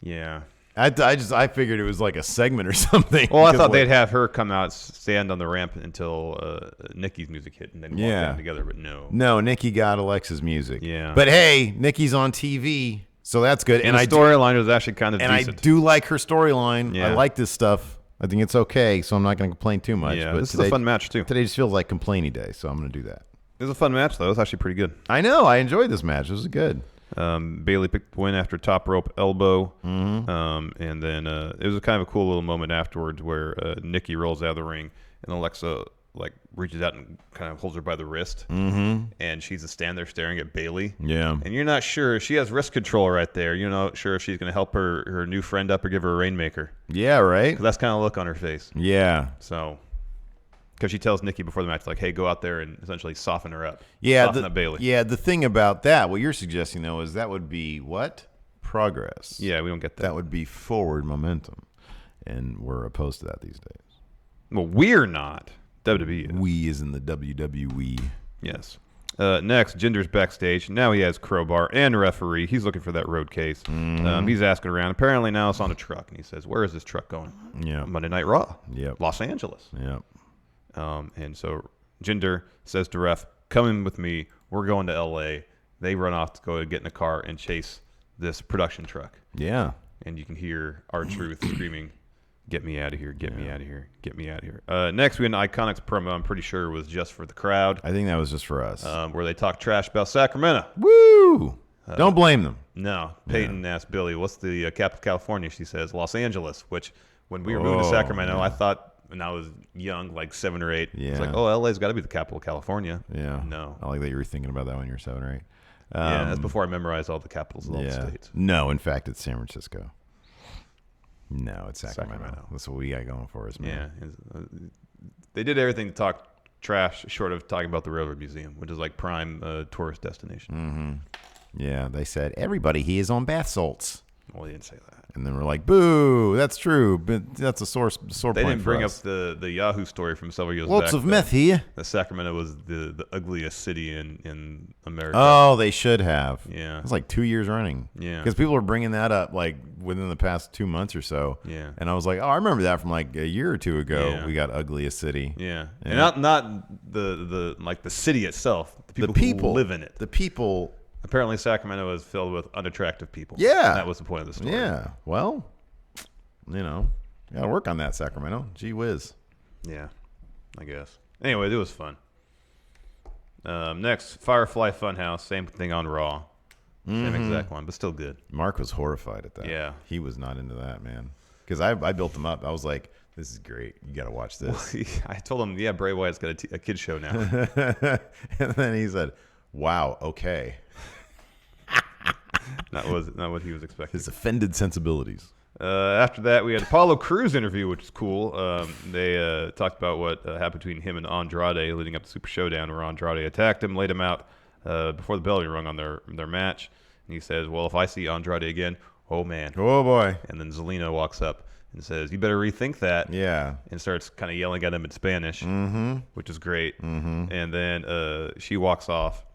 Speaker 5: Yeah.
Speaker 4: I figured it was like a segment or something.
Speaker 5: Well, I thought they'd have her come out, stand on the ramp until Nikki's music hit, and then walk down together. But no,
Speaker 4: Nikki got Alexa's music.
Speaker 5: Yeah,
Speaker 4: but hey, Nikki's on TV, so that's good.
Speaker 5: And the storyline was actually kind of decent.
Speaker 4: I do like her storyline.
Speaker 5: Yeah.
Speaker 4: I like this stuff. I think it's okay, so I'm not going to complain too much.
Speaker 5: Yeah,
Speaker 4: but
Speaker 5: this is a fun match too.
Speaker 4: Today just feels like complainy day, so I'm going to do that.
Speaker 5: It was a fun match though. It was actually pretty good.
Speaker 4: I know. I enjoyed this match. It was good.
Speaker 5: Bayley picked the win after top rope elbow,
Speaker 4: Mm-hmm.
Speaker 5: and then it was a kind of a cool little moment afterwards where Nikki rolls out of the ring and Alexa like reaches out and kind of holds her by the wrist, and she's just stand there staring at Bayley.
Speaker 4: Yeah,
Speaker 5: and you're not sure she has wrist control right there. You're not sure if she's going to help her new friend up or give her a rainmaker.
Speaker 4: Yeah, right.
Speaker 5: 'Cause that's kind of look on her face.
Speaker 4: Yeah.
Speaker 5: So. Because she tells Nikki before the match, like, hey, go out there and essentially soften her up.
Speaker 4: Yeah,
Speaker 5: soften up Bayley.
Speaker 4: Yeah, the thing about that, what you're suggesting, though, is that would be what? Progress.
Speaker 5: Yeah, we don't get that.
Speaker 4: That would be forward momentum. And we're opposed to that these days.
Speaker 5: Well, we're not. WWE is.
Speaker 4: We is in the WWE.
Speaker 5: Yes. Next, Jinder's backstage. Now he has crowbar and referee. He's looking for that road case. He's asking around. Apparently now it's on a truck. And he says, where is this truck going?
Speaker 4: Yeah.
Speaker 5: Monday Night Raw.
Speaker 4: Yep.
Speaker 5: Los Angeles.
Speaker 4: Yep.
Speaker 5: And so Jinder says to ref, come in with me. We're going to L.A. They run off to go get in a car and chase this production truck.
Speaker 4: Yeah.
Speaker 5: And you can hear R-Truth screaming, get me out of here, get me out of here, get me out of here. Next, we had an Iconics promo I'm pretty sure was just for the crowd.
Speaker 4: I think that was just for us.
Speaker 5: Where they talk trash about Sacramento.
Speaker 4: Woo! Don't blame them.
Speaker 5: No. Peyton asked Billy, what's the capital of California? She says, Los Angeles, which when we were moving to Sacramento, I thought, when I was young, like 7 or 8, it's like, oh, LA's got to be the capital of California.
Speaker 4: Yeah.
Speaker 5: No.
Speaker 4: I like that you were thinking about that when you were 7 or 8.
Speaker 5: Yeah, that's before I memorized all the capitals of all the states.
Speaker 4: No, in fact, it's San Francisco. No, it's Sacramento. That's what we got going for us, man.
Speaker 5: Yeah. They did everything to talk trash short of talking about the Railroad Museum, which is like prime tourist destination.
Speaker 4: Yeah, they said, everybody here is on bath salts.
Speaker 5: Well, they didn't say that.
Speaker 4: And then we're like, boo, that's true. But that's a sore point
Speaker 5: They didn't bring
Speaker 4: for
Speaker 5: up
Speaker 4: us.
Speaker 5: the Yahoo story from several years back.
Speaker 4: Lots of meth here.
Speaker 5: That Sacramento was the ugliest city in America.
Speaker 4: Oh, they should have.
Speaker 5: Yeah.
Speaker 4: It was like 2 years running.
Speaker 5: Yeah.
Speaker 4: Because people were bringing that up like within the past 2 months or so.
Speaker 5: Yeah.
Speaker 4: And I was like, oh, I remember that from like a year or two ago.
Speaker 5: Yeah.
Speaker 4: We got ugliest city.
Speaker 5: Yeah. And not the like the city itself. The people who live in it.
Speaker 4: The people.
Speaker 5: Apparently, Sacramento is filled with unattractive people.
Speaker 4: Yeah.
Speaker 5: That was the point of the story.
Speaker 4: Yeah. Well, you got to work on that, Sacramento. Gee whiz.
Speaker 5: Yeah, I guess. Anyway, it was fun. Next, Firefly Funhouse. Same thing on Raw. Same exact one, but still good.
Speaker 4: Mark was horrified at that.
Speaker 5: Yeah.
Speaker 4: He was not into that, man. Because I built him up. I was like, this is great. You got to watch this.
Speaker 5: I told him, yeah, Bray Wyatt's got a kid show now.
Speaker 4: And then he said, wow, okay.
Speaker 5: Not what he was expecting.
Speaker 4: His offended sensibilities.
Speaker 5: After that, we had Apollo Crews interview, which is cool. They talked about what happened between him and Andrade leading up to Super Showdown, where Andrade attacked him, laid him out before the bell rung on their match. And he says, well, if I see Andrade again, oh, man.
Speaker 4: Oh, boy.
Speaker 5: And then Zelina walks up and says, you better rethink that.
Speaker 4: Yeah.
Speaker 5: And starts kind of yelling at him in Spanish, which is great. And then she walks off.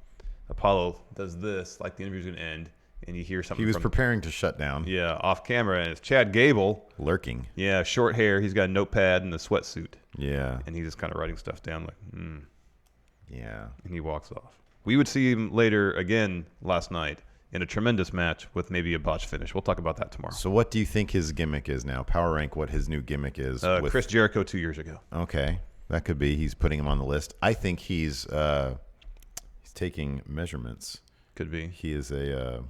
Speaker 5: Apollo does this, like the interview's going to end. And you hear something.
Speaker 4: He was preparing to shut down.
Speaker 5: Yeah, off camera, and it's Chad Gable
Speaker 4: lurking.
Speaker 5: Yeah, short hair. He's got a notepad and a sweatsuit.
Speaker 4: Yeah,
Speaker 5: and he's just kind of writing stuff down, like,
Speaker 4: Yeah,
Speaker 5: and he walks off. We would see him later again last night in a tremendous match with maybe a botch finish. We'll talk about that tomorrow.
Speaker 4: So, what do you think his gimmick is now? Power rank what his new gimmick is.
Speaker 5: With Chris Jericho 2 years ago.
Speaker 4: Okay, that could be. He's putting him on the list. I think he's taking measurements.
Speaker 5: Could be.
Speaker 4: He is a.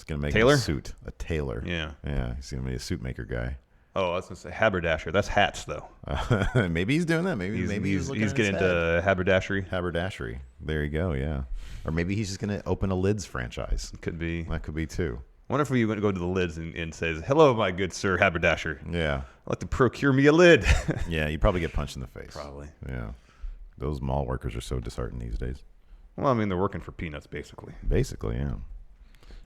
Speaker 4: Going to make
Speaker 5: tailor?
Speaker 4: A suit, a tailor.
Speaker 5: Yeah,
Speaker 4: he's going to be a suit maker guy.
Speaker 5: Oh, I was going to say haberdasher. That's hats, though.
Speaker 4: Maybe he's doing that. Maybe he's
Speaker 5: getting into haberdashery.
Speaker 4: Haberdashery. There you go. Yeah, or maybe he's just going to open a lids franchise.
Speaker 5: Could be.
Speaker 4: That could be too.
Speaker 5: Wonder if we go to the lids and says, "Hello, my good sir, haberdasher.
Speaker 4: Yeah,
Speaker 5: I'd like to procure me a lid."
Speaker 4: Yeah, you probably get punched in the face.
Speaker 5: Probably.
Speaker 4: Yeah, those mall workers are so disheartened these days.
Speaker 5: Well, I mean, they're working for peanuts, basically.
Speaker 4: Basically, yeah.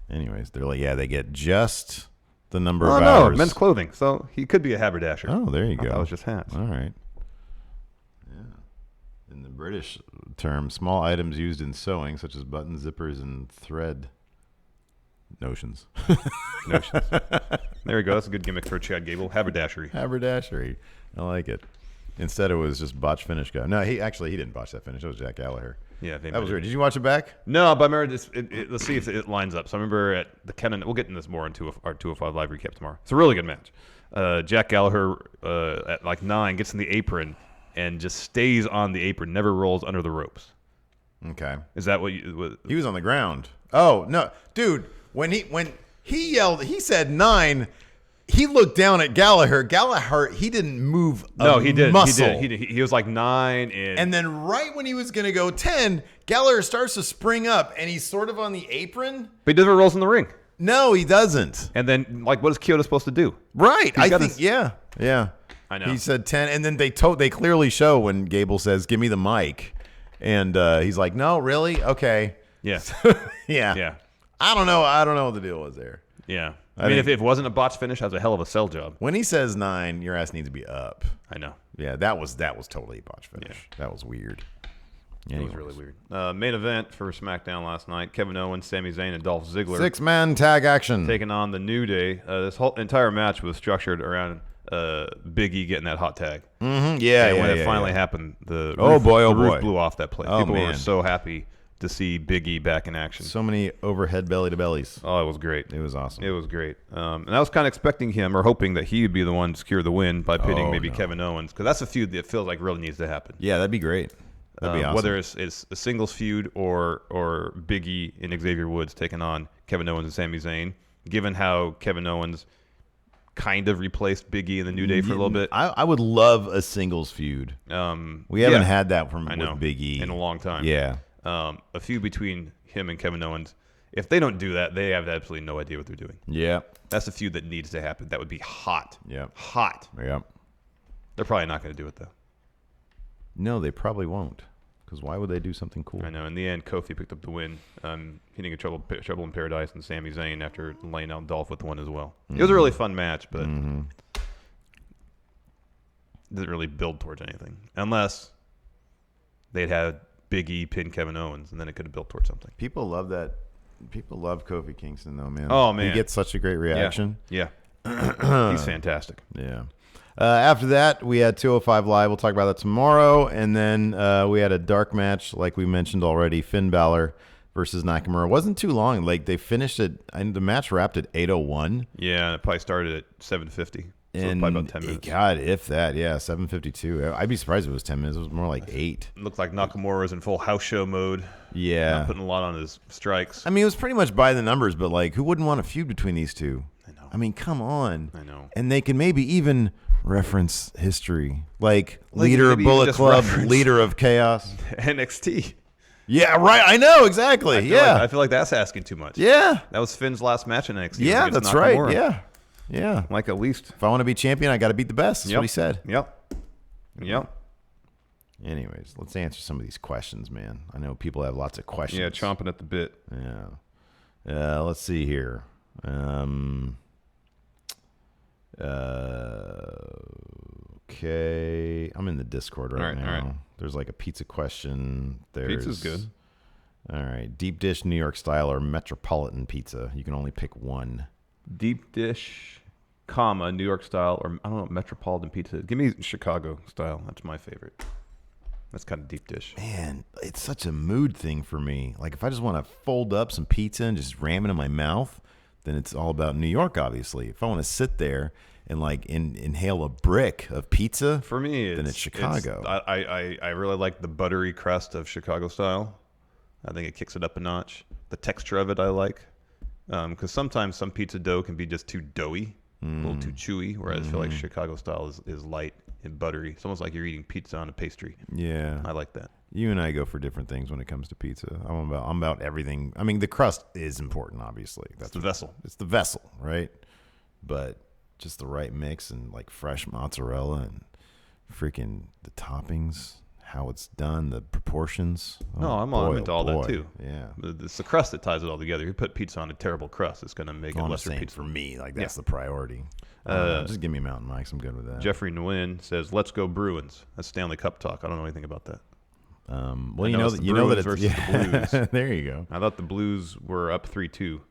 Speaker 4: Anyways, they're like, yeah, they get just the number of
Speaker 5: Oh,
Speaker 4: hours.
Speaker 5: no, men's clothing. So he could be a haberdasher.
Speaker 4: Oh, there you go.
Speaker 5: That was just hats.
Speaker 4: All right. Yeah. In the British term, small items used in sewing, such as buttons, zippers, and thread notions.
Speaker 5: Notions. There we go. That's a good gimmick for Chad Gable. Haberdashery.
Speaker 4: Haberdashery. I like it. Instead, it was just botch finish guy. No, he didn't botch that finish. It was Jack Gallagher.
Speaker 5: Yeah,
Speaker 4: that was weird. Did you watch it back?
Speaker 5: No, but I remember this. Let's see if it lines up. So I remember at the Kenan. We'll get into this more in our 205 live recap tomorrow. It's a really good match. Jack Gallagher at like 9 gets in the apron and just stays on the apron, never rolls under the ropes.
Speaker 4: Okay.
Speaker 5: Is that what you?
Speaker 4: He was on the ground. Oh no, dude! When he yelled, he said 9. He looked down at Gallagher. Gallagher, he didn't move a
Speaker 5: No, he did.
Speaker 4: muscle.
Speaker 5: He did. He was like 9.
Speaker 4: And then right when he was going to go 10, Gallagher starts to spring up, and he's sort of on the apron.
Speaker 5: But he never rolls in the ring.
Speaker 4: No, he doesn't.
Speaker 5: And then, like, what is Kyoto supposed to do?
Speaker 4: Right.
Speaker 5: I think,
Speaker 4: yeah.
Speaker 5: I know.
Speaker 4: He said 10, and then they clearly show when Gable says, "Give me the mic," and he's like, "No, really? Okay."
Speaker 5: Yeah.
Speaker 4: Yeah.
Speaker 5: Yeah.
Speaker 4: I don't know what the deal was there.
Speaker 5: Yeah. I mean, if it wasn't a botch finish, that was a hell of a sell job.
Speaker 4: When he says 9, your ass needs to be up.
Speaker 5: I know.
Speaker 4: Yeah, that was totally a botch finish. Yeah. That was weird.
Speaker 5: It was really weird. Main event for SmackDown last night: Kevin Owens, Sami Zayn, and Dolph Ziggler.
Speaker 4: 6-man tag action
Speaker 5: Taking on the New Day. This whole entire match was structured around Big E getting that hot tag.
Speaker 4: Mm-hmm. Yeah,
Speaker 5: and when it finally happened, the roof blew off that place. People were so happy to see Big E back in action.
Speaker 4: So many overhead belly to bellies.
Speaker 5: Oh, it was great.
Speaker 4: It was awesome.
Speaker 5: It was great. And I was kind of expecting him or hoping that he would be the one to secure the win by pitting Kevin Owens, because that's a feud that feels like really needs to happen.
Speaker 4: Yeah, that'd be great. That'd be awesome.
Speaker 5: Whether it's a singles feud or Big E and Xavier Woods taking on Kevin Owens and Sami Zayn, given how Kevin Owens kind of replaced Big E in the New Day for a little bit.
Speaker 4: I would love a singles feud. We haven't had that with Big E
Speaker 5: in a long time.
Speaker 4: Yeah.
Speaker 5: A feud between him and Kevin Owens. If they don't do that, they have absolutely no idea what they're doing.
Speaker 4: Yeah.
Speaker 5: That's a feud that needs to happen. That would be hot.
Speaker 4: Yeah.
Speaker 5: Hot.
Speaker 4: Yeah.
Speaker 5: They're probably not going to do it, though.
Speaker 4: No, they probably won't. Because why would they do something cool?
Speaker 5: I know. In the end, Kofi picked up the win, hitting a trouble in paradise and Sami Zayn after laying out Dolph with one as well. It was a really fun match, but didn't really build towards anything. Unless they'd had Big E pin Kevin Owens, and then it could have built towards something.
Speaker 4: People love that. People love Kofi Kingston, though, man.
Speaker 5: Oh, man.
Speaker 4: He gets such a great reaction.
Speaker 5: Yeah. He's fantastic.
Speaker 4: Yeah. After that, we had 205 Live. We'll talk about that tomorrow. And then we had a dark match, like we mentioned already, Finn Balor versus Nakamura. It wasn't too long. Like, they finished it, and the match wrapped at 8:01.
Speaker 5: Yeah, it probably started at 7:50. So
Speaker 4: And
Speaker 5: probably about 10 minutes.
Speaker 4: God, if that, 7:52. I'd be surprised if it was 10 minutes. It was more like 8.
Speaker 5: It looked like Nakamura was in full house show mode.
Speaker 4: Yeah.
Speaker 5: Not putting a lot on his strikes.
Speaker 4: I mean, it was pretty much by the numbers, but, like, who wouldn't want a feud between these two?
Speaker 5: I know.
Speaker 4: I mean, come on.
Speaker 5: I know.
Speaker 4: And they can maybe even reference history. Like leader of
Speaker 5: maybe
Speaker 4: Bullet
Speaker 5: just
Speaker 4: Club,
Speaker 5: reference
Speaker 4: leader of Chaos.
Speaker 5: NXT.
Speaker 4: Yeah, right. I know, exactly.
Speaker 5: I feel like that's asking too much.
Speaker 4: Yeah.
Speaker 5: That was Finn's last match in NXT.
Speaker 4: Yeah, that's
Speaker 5: Nakamura.
Speaker 4: right. Yeah. Yeah.
Speaker 5: Like, at least.
Speaker 4: If I want to be champion, I got to beat the best. That's what he said.
Speaker 5: Yep.
Speaker 4: Anyways, let's answer some of these questions, man. I know people have lots of questions.
Speaker 5: Yeah, chomping at the bit.
Speaker 4: Yeah. Let's see here. Okay. I'm in the Discord right now.
Speaker 5: All right.
Speaker 4: There's like a pizza question.
Speaker 5: Pizza's good.
Speaker 4: All right. Deep dish New York style or metropolitan pizza. You can only pick one.
Speaker 5: Deep dish, New York style, or I don't know, metropolitan pizza. Give me Chicago style. That's my favorite. That's kind of deep dish.
Speaker 4: Man, it's such a mood thing for me. Like, if I just want to fold up some pizza and just ram it in my mouth, then it's all about New York, obviously. If I want to sit there and, like, inhale a brick of pizza,
Speaker 5: for me,
Speaker 4: then it's Chicago.
Speaker 5: I really like the buttery crust of Chicago style. I think it kicks it up a notch. The texture of it I like. Because sometimes some pizza dough can be just too doughy, a little too chewy, whereas I feel like Chicago style is light and buttery. It's almost like you're eating pizza on a pastry.
Speaker 4: Yeah.
Speaker 5: I like that.
Speaker 4: You and I go for different things when it comes to pizza. I'm about everything. I mean, the crust is important, obviously.
Speaker 5: That's the vessel.
Speaker 4: It's the vessel, right? But just the right mix and, like, fresh mozzarella and freaking the toppings. how it's done, the proportions.
Speaker 5: No, I'm into all that too.
Speaker 4: Yeah.
Speaker 5: It's the crust that ties it all together. You put pizza on a terrible crust, it's going to make it lesser pizza.
Speaker 4: For me, like that's the priority. Just give me Mountain Mike's. I'm good with that.
Speaker 5: Jeffrey Nguyen says, "Let's go Bruins." That's Stanley Cup talk. I don't know anything about that.
Speaker 4: Well, you know that it's
Speaker 5: versus the Blues.
Speaker 4: There you go.
Speaker 5: I thought the Blues were up 3-2.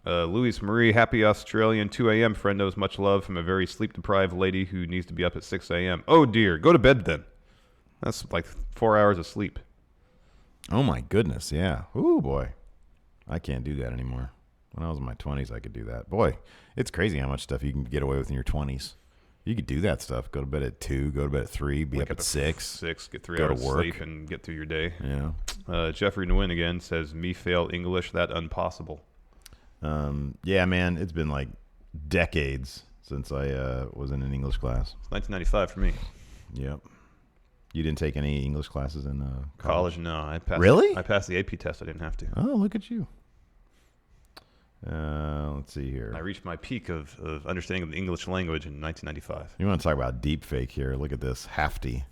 Speaker 5: Luis Marie, happy Australian 2 a.m. friendos. Much love from a very sleep-deprived lady who needs to be up at 6 a.m. Oh, dear. Go to bed then. That's like 4 hours of sleep.
Speaker 4: Oh, my goodness. Yeah. Ooh, boy. I can't do that anymore. When I was in my 20s, I could do that. Boy, it's crazy how much stuff you can get away with in your 20s. You could do that stuff. Go to bed at 2, go to bed at 3, be up at 6.
Speaker 5: Get 3
Speaker 4: go
Speaker 5: hours
Speaker 4: to
Speaker 5: of
Speaker 4: work.
Speaker 5: sleep and get through your day.
Speaker 4: Yeah.
Speaker 5: Jeffrey Nguyen again says, me fail English, that impossible.
Speaker 4: Yeah, man, it's been like decades since I was in an English class.
Speaker 5: It's 1995 for me.
Speaker 4: Yep. You didn't take any English classes in
Speaker 5: college? No, I passed.
Speaker 4: Really?
Speaker 5: I passed the AP test. I didn't have to.
Speaker 4: Oh, look at you. Let's see here.
Speaker 5: I reached my peak of understanding of the English language in 1995.
Speaker 4: You want to talk about deep fake here? Look at this. Hafty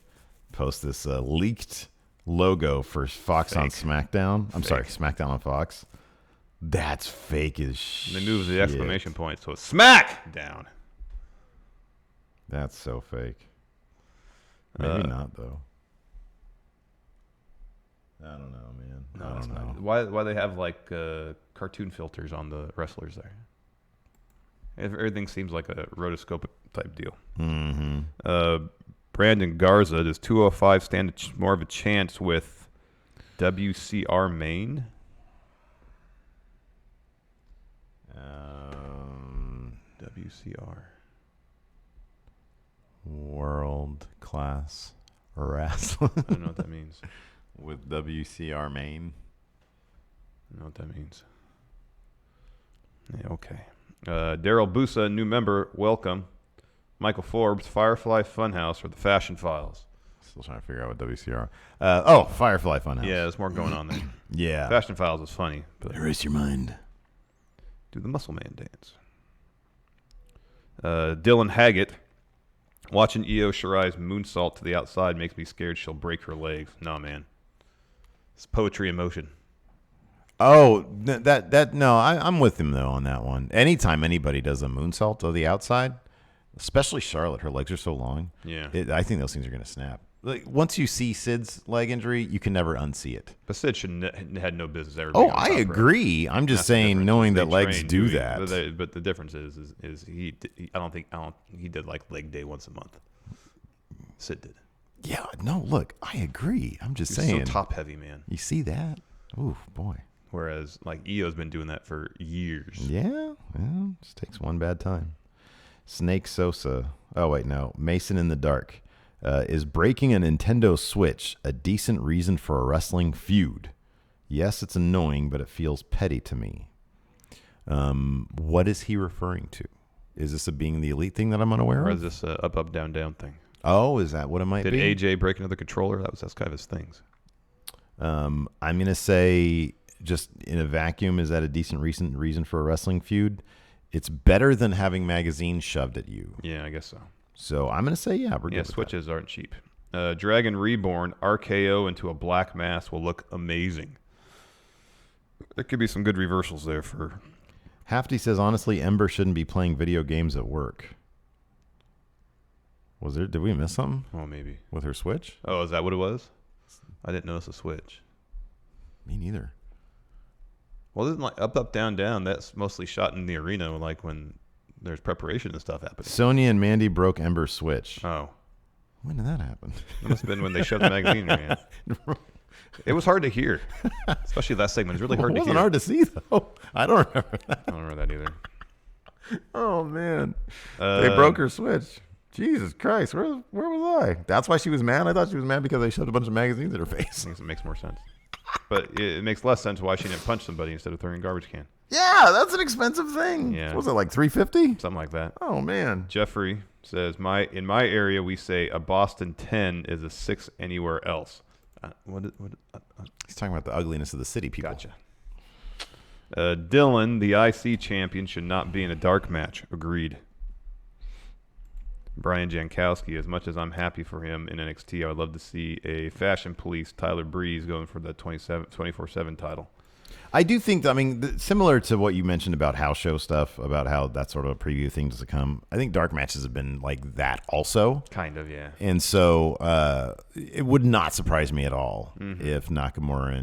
Speaker 4: post this leaked logo for Fox on SmackDown. I'm sorry, SmackDown on Fox. That's fake as shit.
Speaker 5: They moved the exclamation point, so it's Smackdown.
Speaker 4: That's so fake. Maybe not, though. I don't know, man.
Speaker 5: No,
Speaker 4: I don't know.
Speaker 5: Why they have like cartoon filters on the wrestlers there? Everything seems like a rotoscope type deal.
Speaker 4: Mm-hmm.
Speaker 5: Brandon Garza, does 205 stand more of a chance with WCR Maine? WCR.
Speaker 4: World class wrestling.
Speaker 5: I don't know what that means.
Speaker 4: With WCR Maine.
Speaker 5: I don't know what that means. Yeah, okay. Daryl Busa, new member, welcome. Michael Forbes, Firefly Funhouse, or the Fashion Files?
Speaker 4: Still trying to figure out what WCR. Firefly Funhouse.
Speaker 5: Yeah, there's more going on there.
Speaker 4: Yeah.
Speaker 5: Fashion Files is funny. But
Speaker 4: erase your mind.
Speaker 5: Do the Muscle Man dance. Dylan Haggett, watching Io Shirai's moonsault to the outside makes me scared she'll break her legs. Nah, man. It's poetry in motion.
Speaker 4: Oh, I'm with him, though, on that one. Anytime anybody does a moonsault to the outside, especially Charlotte, her legs are so long.
Speaker 5: Yeah.
Speaker 4: I think those things are going to snap. Like, once you see Sid's leg injury, you can never unsee it.
Speaker 5: But Sid had no business ever.
Speaker 4: Oh, I agree. I'm just saying, knowing that legs do that.
Speaker 5: But the difference is he did like leg day once a month. Sid did.
Speaker 4: Yeah, no, look, I agree. I'm just
Speaker 5: He's
Speaker 4: saying.
Speaker 5: so top heavy, man.
Speaker 4: You see that? Ooh, boy.
Speaker 5: Whereas like Io's been doing that for years.
Speaker 4: Yeah, well, just takes one bad time. Snake Sosa. Oh wait, no. Mason in the Dark. Is breaking a Nintendo Switch a decent reason for a wrestling feud? Yes, it's annoying, but it feels petty to me. What is he referring to? Is this a being the elite thing that I'm unaware
Speaker 5: Or
Speaker 4: of?
Speaker 5: is this a up, down, down thing?
Speaker 4: Oh, is that what it might
Speaker 5: Did
Speaker 4: be?
Speaker 5: AJ break another controller? That's kind of his things.
Speaker 4: I'm going to say, just in a vacuum, is that a decent reason for a wrestling feud? It's better than having magazines shoved at you.
Speaker 5: Yeah, I guess so.
Speaker 4: So I'm going to say, yeah, we're good with
Speaker 5: Switches aren't cheap. Dragon Reborn, RKO into a black mass will look amazing. There could be some good reversals there for...
Speaker 4: Hafty says, honestly, Ember shouldn't be playing video games at work. Did we miss something?
Speaker 5: Oh, maybe.
Speaker 4: With her Switch?
Speaker 5: Oh, is that what it was? I didn't notice a Switch.
Speaker 4: Me neither.
Speaker 5: Well, isn't like up, down, down? That's mostly shot in the arena, like when there's preparation and stuff happening.
Speaker 4: Sonya and Mandy broke Ember's Switch.
Speaker 5: Oh.
Speaker 4: When did that happen?
Speaker 5: It must have been when they shoved the magazine in her hand. It was hard to hear, especially that segment. It was really hard to hear.
Speaker 4: It wasn't hard to see, though. I don't remember that.
Speaker 5: I don't remember that either.
Speaker 4: Oh, man. They broke her Switch. Jesus Christ. Where was I? That's why she was mad? I thought she was mad because they shoved a bunch of magazines in her face.
Speaker 5: I think it makes more sense. But it makes less sense why she didn't punch somebody instead of throwing a garbage can.
Speaker 4: Yeah, that's an expensive thing.
Speaker 5: Yeah.
Speaker 4: What was it, like $350?
Speaker 5: Something like that.
Speaker 4: Oh, man.
Speaker 5: Jeffrey says, in my area, we say a Boston 10 is a 6 anywhere else.
Speaker 4: He's talking about the ugliness of the city, people.
Speaker 5: Gotcha. Dylan, the IC champion, should not be in a dark match. Agreed. Brian Jankowski, as much as I'm happy for him in NXT, I would love to see a Fashion Police Tyler Breeze going for the 24/7 title.
Speaker 4: I do think, similar to what you mentioned about house show stuff, about how that sort of a preview thing does come, I think dark matches have been like that also.
Speaker 5: Kind of, yeah.
Speaker 4: And so it would not surprise me at all if Nakamura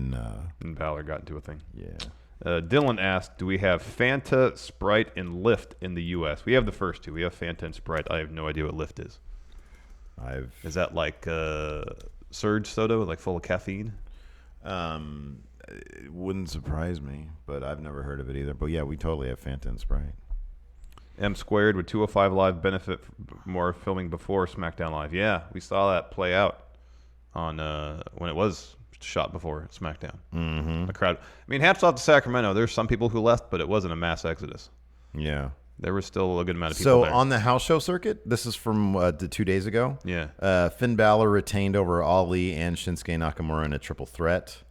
Speaker 5: and Balor got into a thing.
Speaker 4: Yeah.
Speaker 5: Dylan asked, do we have Fanta, Sprite, and Lift in the U.S.? We have the first two. We have Fanta and Sprite. I have no idea what Lift is. Is that like Surge soda, like full of caffeine?
Speaker 4: It wouldn't surprise me, but I've never heard of it either. But yeah, we totally have Fanta and Sprite.
Speaker 5: M Squared, would 205 Live benefit more filming before SmackDown Live? Yeah, we saw that play out on when it was shot before SmackDown. The crowd. Hats off to Sacramento. There's some people who left, but it wasn't a mass exodus.
Speaker 4: Yeah.
Speaker 5: There was still a good amount of people there.
Speaker 4: So on the house show circuit, this is from 2 days ago.
Speaker 5: Yeah.
Speaker 4: Finn Balor retained over Ali and Shinsuke Nakamura in a triple threat.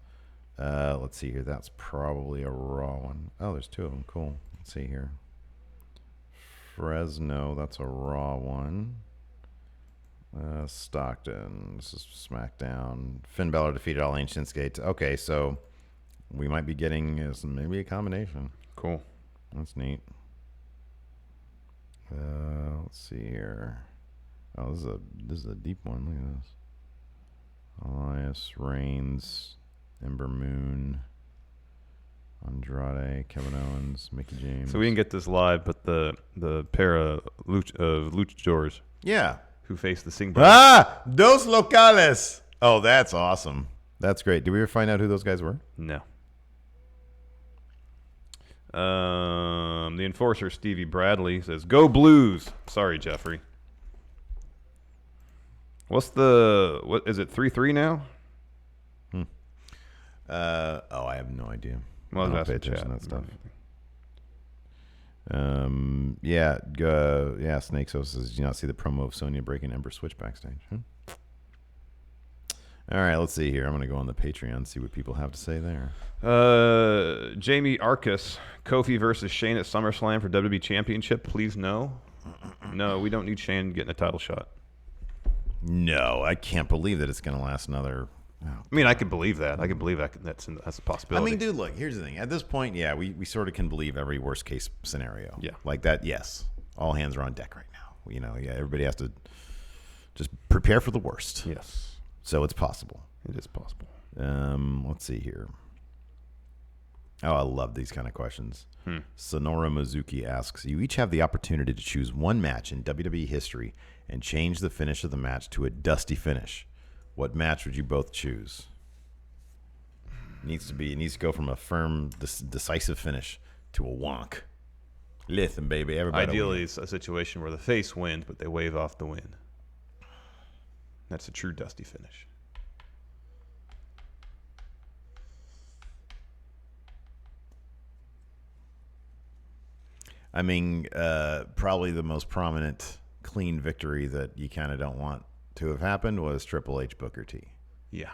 Speaker 4: Let's see here. That's probably a Raw one. Oh, there's 2 of them. Cool. Let's see here. Fresno, that's a Raw one. Stockton, this is SmackDown. Finn Balor defeated Ali and Shinsuke. Okay, so we might be getting maybe a combination.
Speaker 5: Cool.
Speaker 4: That's neat. Let's see here. Oh, this is a deep one. Look at this. Elias, Reigns, Ember Moon, Andrade, Kevin Owens, Mickey James.
Speaker 5: So we didn't get this live, but the pair of luchadors, who faced the Sing Brothers.
Speaker 4: Dos locales. Oh, that's awesome. That's great. Did we ever find out who those guys were?
Speaker 5: No. The enforcer Stevie Bradley says, "Go Blues." Sorry, Jeffrey. What is it? 3-3 now?
Speaker 4: I have no idea.
Speaker 5: Well,
Speaker 4: I don't
Speaker 5: that's
Speaker 4: pay attention to that stuff. Snake So says, "Did you not see the promo of Sonya breaking Ember Switch backstage?" All right, let's see here. I'm going to go on the Patreon and see what people have to say there.
Speaker 5: Jamie Arcus, Kofi versus Shane at SummerSlam for WWE Championship. Please no. No, we don't need Shane getting a title shot.
Speaker 4: No, I can't believe that it's going to last another...
Speaker 5: I can believe that. I can believe that that's a possibility.
Speaker 4: Dude, look, here's the thing. At this point, we sort of can believe every worst case scenario.
Speaker 5: Yeah.
Speaker 4: Like that, yes. All hands are on deck right now. Everybody has to just prepare for the worst.
Speaker 5: Yes.
Speaker 4: So it's possible.
Speaker 5: It is possible.
Speaker 4: Let's see here. Oh, I love these kind of questions. Sonora Mizuki asks, you each have the opportunity to choose one match in WWE history and change the finish of the match to a dusty finish. What match would you both choose? It needs to go from a firm, decisive finish to a wonk. Listen, baby, everybody.
Speaker 5: Ideally, it's a situation where the face wins, but they wave off the win. That's a true dusty finish.
Speaker 4: Probably the most prominent clean victory that you kind of don't want to have happened was Triple H Booker T.
Speaker 5: Yeah.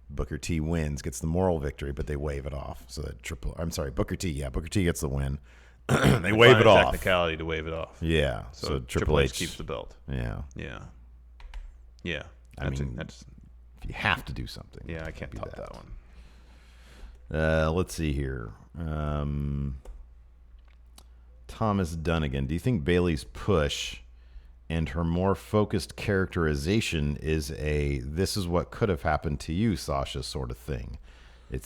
Speaker 4: Booker T wins, gets the moral victory, but they wave it off. So that Booker T. Yeah, Booker T gets the win. they wave it off.
Speaker 5: Technicality to wave it off.
Speaker 4: Yeah. So Triple H
Speaker 5: keeps the belt.
Speaker 4: Yeah.
Speaker 5: Yeah. Yeah.
Speaker 4: That's if you have to do something.
Speaker 5: Yeah, I can't top that
Speaker 4: one. Let's see here. Thomas Dunnigan. Do you think Bayley's push and her more focused characterization is a "this is what could have happened to you, Sasha" sort of thing? It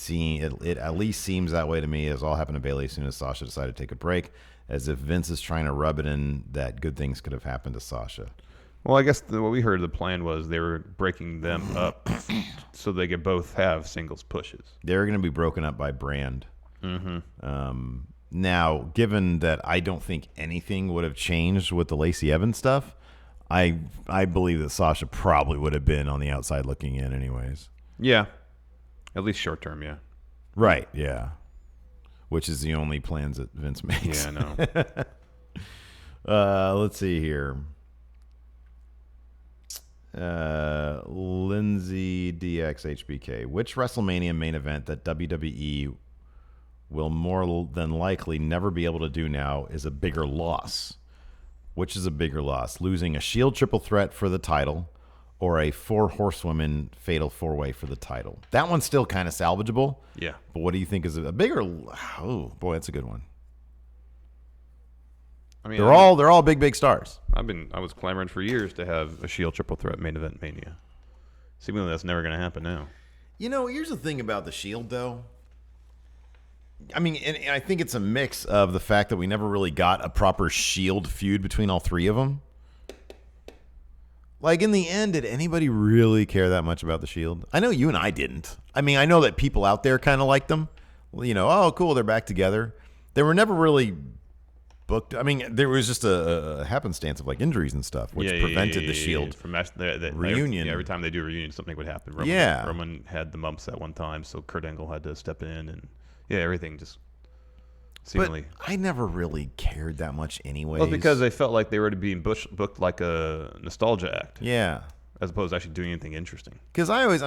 Speaker 4: at least seems that way to me, as all happened to Bayley as soon as Sasha decided to take a break, as if Vince is trying to rub it in that good things could have happened to Sasha.
Speaker 5: Well, I guess what we heard the plan was they were breaking them up so they could both have singles pushes.
Speaker 4: They're going to be broken up by brand. Now, given that I don't think anything would have changed with the Lacey Evans stuff, I believe that Sasha probably would have been on the outside looking in anyways.
Speaker 5: Yeah. At least short term, yeah.
Speaker 4: Right, yeah. Which is the only plans that Vince makes.
Speaker 5: Yeah, I know.
Speaker 4: Let's see here. Lindsay DXHBK. Which WrestleMania main event that WWE will more than likely never be able to do now is a bigger loss? which is a bigger loss, losing a Shield triple threat for the title or a 4 horsewomen fatal 4-way for the title? That one's still kind of salvageable.
Speaker 5: Yeah.
Speaker 4: But what do you think is a bigger? Oh boy, that's a good one.
Speaker 5: I mean,
Speaker 4: they're all big stars.
Speaker 5: I was clamoring for years to have a Shield triple threat main event Mania. Seemingly that's never going to happen now.
Speaker 4: You know, here's the thing about the Shield, though. I mean, and I think it's a mix of the fact that we never really got a proper Shield feud between all 3 of them. Like, in the end, did anybody really care that much about the Shield? I know you and I didn't. I mean, I know that people out there kind of liked them. You know, oh, cool, they're back together. They were never really booked. I mean, there was just a happenstance of, like, injuries and stuff, which prevented the Shield
Speaker 5: from
Speaker 4: reunion.
Speaker 5: Every time they do a reunion, something would happen. Roman had the mumps at one time, so Kurt Angle had to step in, and everything just seemingly.
Speaker 4: But I never really cared that much anyway.
Speaker 5: Well, because they felt like they were being booked like a nostalgia act.
Speaker 4: Yeah.
Speaker 5: As opposed to actually doing anything interesting.
Speaker 4: Because I always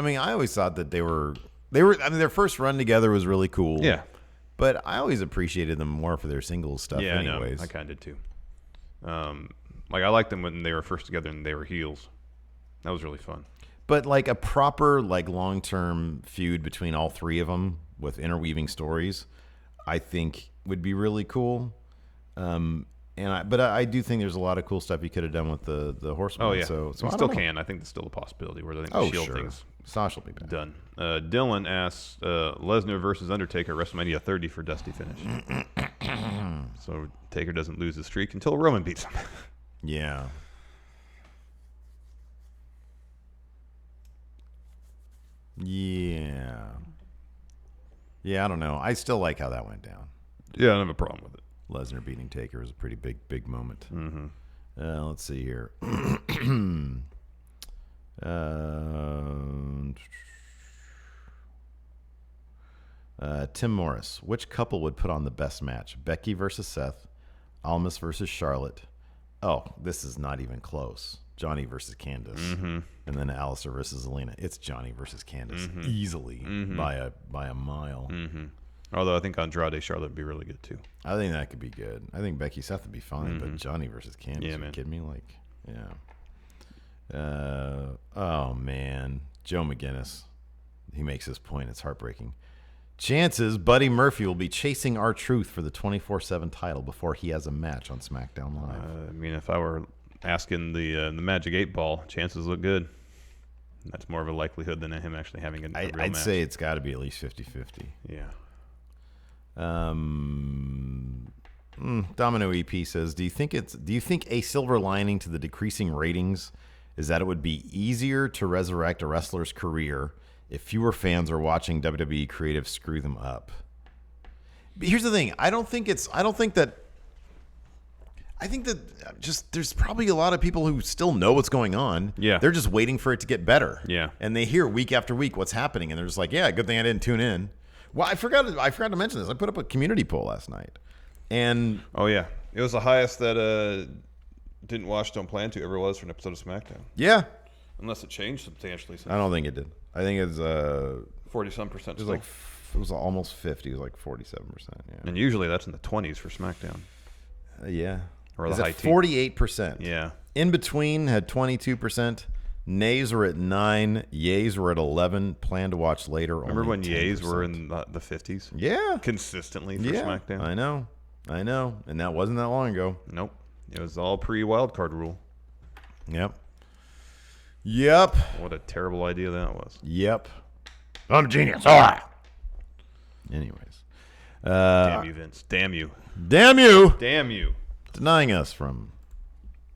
Speaker 4: thought that they were. I mean, their first run together was really cool.
Speaker 5: Yeah.
Speaker 4: But I always appreciated them more for their singles stuff.
Speaker 5: Yeah,
Speaker 4: anyways.
Speaker 5: I kind of did too. Like I liked them when they were first together and they were heels. That was really fun.
Speaker 4: But like a proper like long-term feud between all 3 of them with interweaving stories, I think would be really cool. But I do think there's a lot of cool stuff you could have done with the Horsemen.
Speaker 5: Oh yeah,
Speaker 4: so
Speaker 5: you still can. I think that's still a possibility. Where I think the Shield thing's
Speaker 4: Sasha will be back.
Speaker 5: Done. Dylan asks Lesnar versus Undertaker WrestleMania 30 for Dusty finish. So Taker doesn't lose his streak until Roman beats him.
Speaker 4: Yeah. Yeah. Yeah, I don't know. I still like how that went down.
Speaker 5: Yeah, I don't have a problem with it.
Speaker 4: Lesnar beating Taker was a pretty big moment.
Speaker 5: Mm-hmm.
Speaker 4: Let's see here. Tim Morris. Which couple would put on the best match? Becky versus Seth, Almas versus Charlotte. Oh, this is not even close. Johnny versus Candace, and then Alistair versus Zelina. It's Johnny versus Candace easily by a mile.
Speaker 5: Although I think Andrade Charlotte would be really good too.
Speaker 4: I think that could be good. I think Becky Seth would be fine, but Johnny versus Candace,
Speaker 5: Yeah,
Speaker 4: are you
Speaker 5: man.
Speaker 4: kidding me? Like, yeah. Oh man, Joe McGinnis. He makes this point. It's heartbreaking. Chances Buddy Murphy will be chasing R-Truth for the 24/7 title before he has a match on SmackDown Live.
Speaker 5: I mean, if I were asking the Magic 8 Ball, chances look good. That's more of a likelihood than him actually having a real match.
Speaker 4: I'd say it's got to be at least 50-50.
Speaker 5: Yeah.
Speaker 4: Domino EP says, do you think a silver lining to the decreasing ratings is that it would be easier to resurrect a wrestler's career if fewer fans are watching WWE creative screw them up? But here's the thing. I think that just there's probably a lot of people who still know what's going on.
Speaker 5: Yeah.
Speaker 4: They're just waiting for it to get better.
Speaker 5: Yeah.
Speaker 4: And they hear week after week what's happening, and they're just like, yeah, good thing I didn't tune in. Well, I forgot to mention this. I put up a community poll last night. And
Speaker 5: oh yeah, it was the highest that didn't watch, don't plan to ever was for an episode of SmackDown.
Speaker 4: Yeah.
Speaker 5: Unless it changed substantially since.
Speaker 4: I don't think it did. I think it's
Speaker 5: 40-some%.
Speaker 4: It was like it was almost 50. It was like 47%. Yeah.
Speaker 5: And usually that's in the 20s for SmackDown.
Speaker 4: Yeah.
Speaker 5: Or
Speaker 4: the
Speaker 5: high
Speaker 4: 48%.
Speaker 5: Yeah.
Speaker 4: In between had 22%. Nays were at 9. Yays were at 11. Plan to watch later.
Speaker 5: Remember
Speaker 4: only
Speaker 5: when
Speaker 4: 10%.
Speaker 5: Yays were in the 50s?
Speaker 4: Yeah.
Speaker 5: Consistently for SmackDown.
Speaker 4: I know. And that wasn't that long ago.
Speaker 5: Nope. It was all pre-wildcard rule.
Speaker 4: Yep.
Speaker 5: What a terrible idea that was.
Speaker 4: Yep. I'm a genius. Anyways.
Speaker 5: Damn you, Vince. Damn you.
Speaker 4: Damn you.
Speaker 5: Damn you.
Speaker 4: Denying us from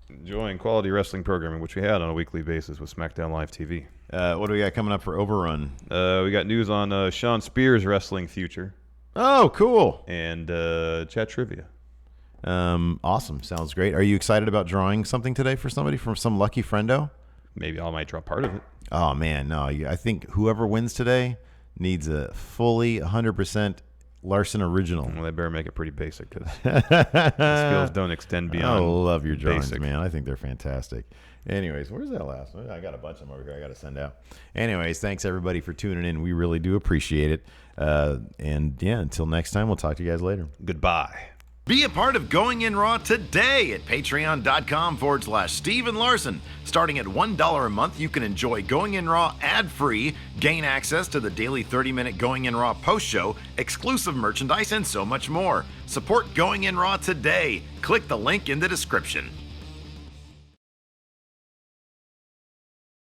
Speaker 5: enjoying quality wrestling programming, which we had on a weekly basis with SmackDown Live TV.
Speaker 4: What do we got coming up for Overrun?
Speaker 5: We got news on Sean Spears' wrestling future.
Speaker 4: Oh, cool.
Speaker 5: And chat trivia.
Speaker 4: Awesome. Sounds great. Are you excited about drawing something today for somebody, from some lucky friendo?
Speaker 5: Maybe I might draw part of it.
Speaker 4: Oh, man. No, I think whoever wins today needs a fully 100% Larson original.
Speaker 5: Well, they better make it pretty basic because skills don't extend beyond.
Speaker 4: I love your drawings,
Speaker 5: basic.
Speaker 4: man. I think they're fantastic. Anyways, where's that last one? I got a bunch of them over here I got to send out. Anyways, thanks everybody for tuning in. We really do appreciate it. And yeah, until next time, we'll talk to you guys later.
Speaker 5: Goodbye.
Speaker 4: Be a part of Going In Raw today at patreon.com/Steve and Larson. Starting at $1 a month, you can enjoy Going In Raw ad-free, gain access to the daily 30-minute Going In Raw post-show, exclusive merchandise, and so much more. Support Going In Raw today. Click the link in the description.